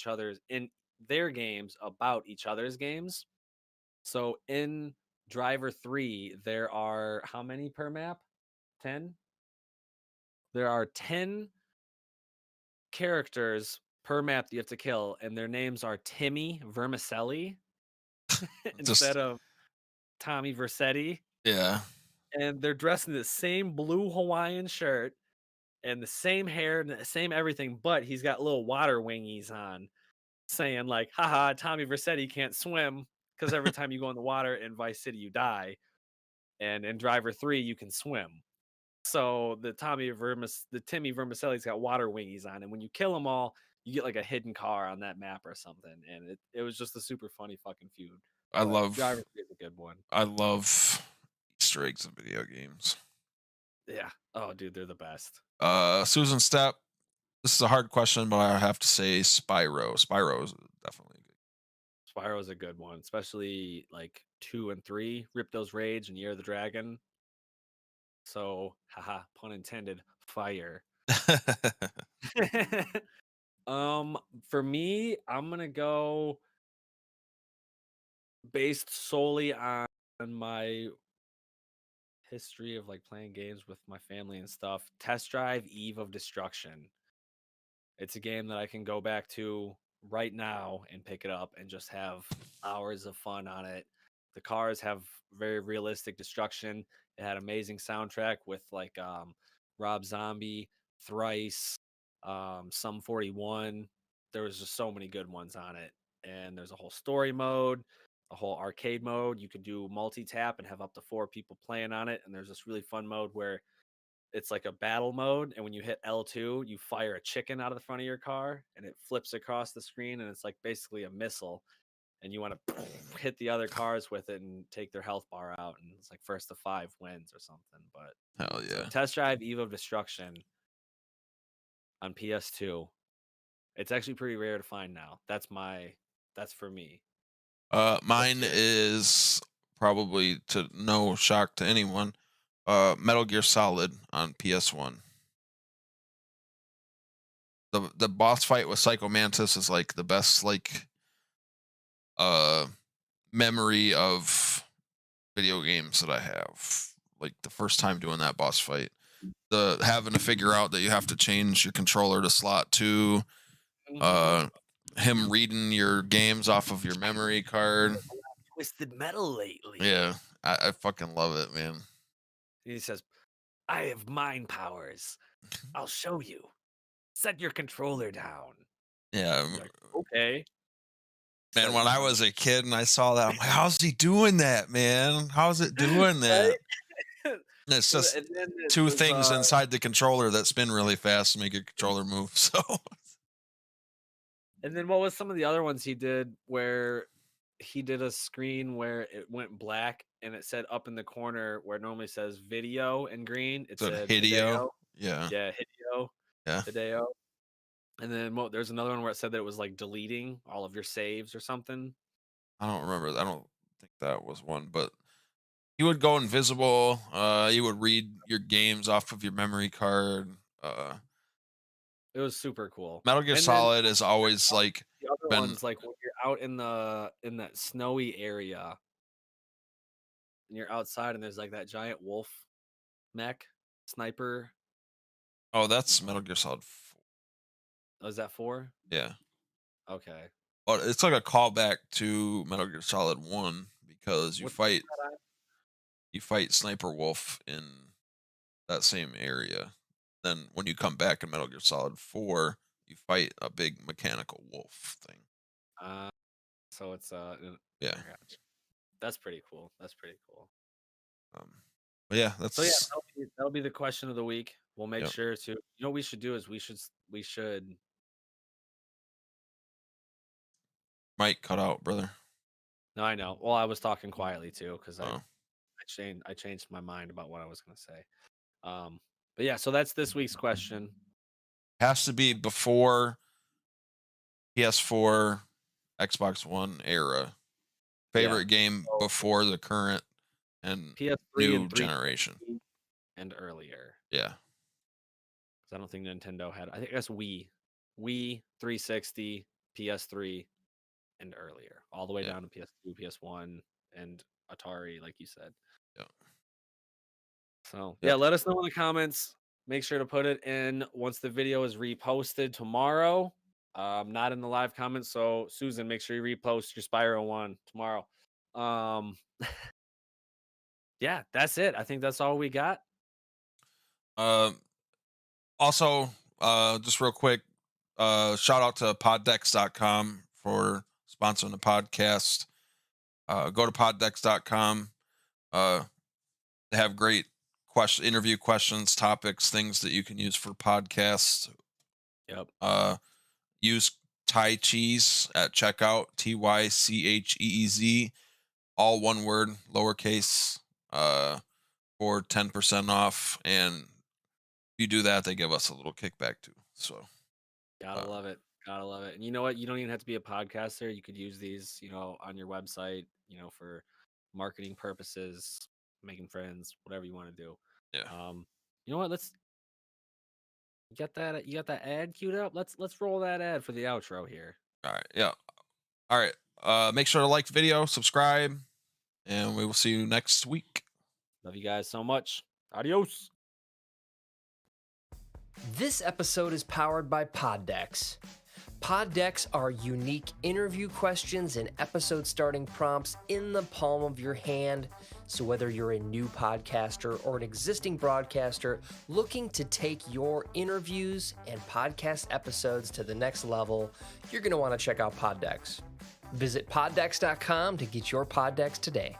their games about each other's games. So in Driver 3, there are how many per map? 10? There are 10 characters per map that you have to kill, and their names are Timmy Vermicelli instead Just of Tommy Vercetti. yeah. And they're dressed in the same blue Hawaiian shirt and the same hair and the same everything, but he's got little water wingies on, saying like, haha, Tommy Vercetti can't swim because every time you go in the water in Vice City, you die. And in Driver 3, you can swim. So the Timmy Vermicelli's got water wingies on, and when you kill them all, you get like a hidden car on that map or something. And it was just a super funny fucking feud. I But love Driver 3 is a good one. I love Easter eggs in video games. Yeah. Oh, dude, they're the best. Susan Stepp. This is a hard question, but I have to say Spyro. Spyro is definitely good. Spyro's a good one, especially like 2 and 3, Ripto's Rage and Year of the Dragon. So, haha, pun intended, fire. For me, I'm gonna go based solely on my history of like playing games with my family and stuff. Test Drive Eve of Destruction. It's a game that I can go back to right now and pick it up and just have hours of fun on it. The cars have very realistic destruction. It had amazing soundtrack with like Rob Zombie, Thrice, Sum 41. There was just so many good ones on it. And there's a whole story mode, a whole arcade mode. You could do multi-tap and have up to 4 people playing on it. And there's this really fun mode where it's like a battle mode, and when you hit L2, you fire a chicken out of the front of your car, and it flips across the screen, and it's like basically a missile, and you want to hit the other cars with it and take their health bar out, and it's like first to 5 wins or something. But Hell yeah. Test Drive Eve of Destruction on PS2. It's actually pretty rare to find now. That's for me. Mine is probably, to no shock to anyone, Metal Gear Solid on PS1. The boss fight with Psycho Mantis is like the best like memory of video games that I have. Like the first time doing that boss fight, the having to figure out that you have to change your controller to slot 2, him reading your games off of your memory card. Twisted Metal lately. Yeah, I fucking love it, man. He says, I have mind powers. I'll show you. Set your controller down. Yeah, Like, okay. man. When I was a kid and I saw that, I'm like, how's he doing that, man? How's it doing that? Right? It's just 2 things inside the controller that spin really fast to make your controller move. So, and then what was some of the other ones he did where he did a screen where it went black and it said up in the corner where it normally says video in green, it said Hideo. Yeah. Yeah, Hideo. Yeah. Hideo. And then there's another one where it said that it was like deleting all of your saves or something. I don't remember. I don't think that was one, but you would go invisible. You would read your games off of your memory card. It was super cool. Metal Gear Solid is always like the other ones, like when you're out in that snowy area and you're outside and there's like that giant wolf mech sniper. Oh, that's Metal Gear Solid 4. Oh, is that 4? Yeah. Okay. But it's like a callback to Metal Gear Solid 1 because you fight Sniper Wolf in that same area. Then when you come back in Metal Gear Solid 4, you fight a big mechanical wolf thing. So it's Yeah. That's pretty cool. That's pretty cool. But yeah, that's So yeah, that'll be the question of the week. We'll make Yep. sure to. You know what we should do is we should. might cut out, brother. No, I know. Well, I was talking quietly too because Oh. I changed my mind about what I was going to say. But yeah, so that's this week's question. Has to be before PS4, Xbox One era. Favorite game before the current and PS3 new and 3 generation. and earlier. Yeah. Because I don't think Nintendo had. I think that's Wii, 360, PS3, and earlier, all the way down to PS2, PS1, and Atari, like you said. Yeah. So yeah, let us know in the comments. Make sure to put it in once the video is reposted tomorrow. Not in the live comments. So Susan, make sure you repost your Spyro one tomorrow. Yeah, that's it. I think that's all we got. Also, just real quick, shout out to poddex.com for sponsoring the podcast. Go to poddex.com. They have great interview questions, topics, things that you can use for podcasts. Yep. Use Thai Cheez at checkout, TYCHEEZ, all one word, lowercase, for 10% off. And if you do that, they give us a little kickback too. So gotta love it. Gotta love it. And you know what? You don't even have to be a podcaster. You could use these, on your website, for marketing purposes, making friends, whatever you want to do. Yeah. You know what? You got that ad queued up? Let's roll that ad for the outro here. All right. Yeah. All right. Make sure to like the video, subscribe, and we will see you next week. Love you guys so much. Adios. This episode is powered by Poddex. Poddex are unique interview questions and episode starting prompts in the palm of your hand. So whether you're a new podcaster or an existing broadcaster looking to take your interviews and podcast episodes to the next level, you're going to want to check out Poddex. Visit poddex.com to get your Poddex today.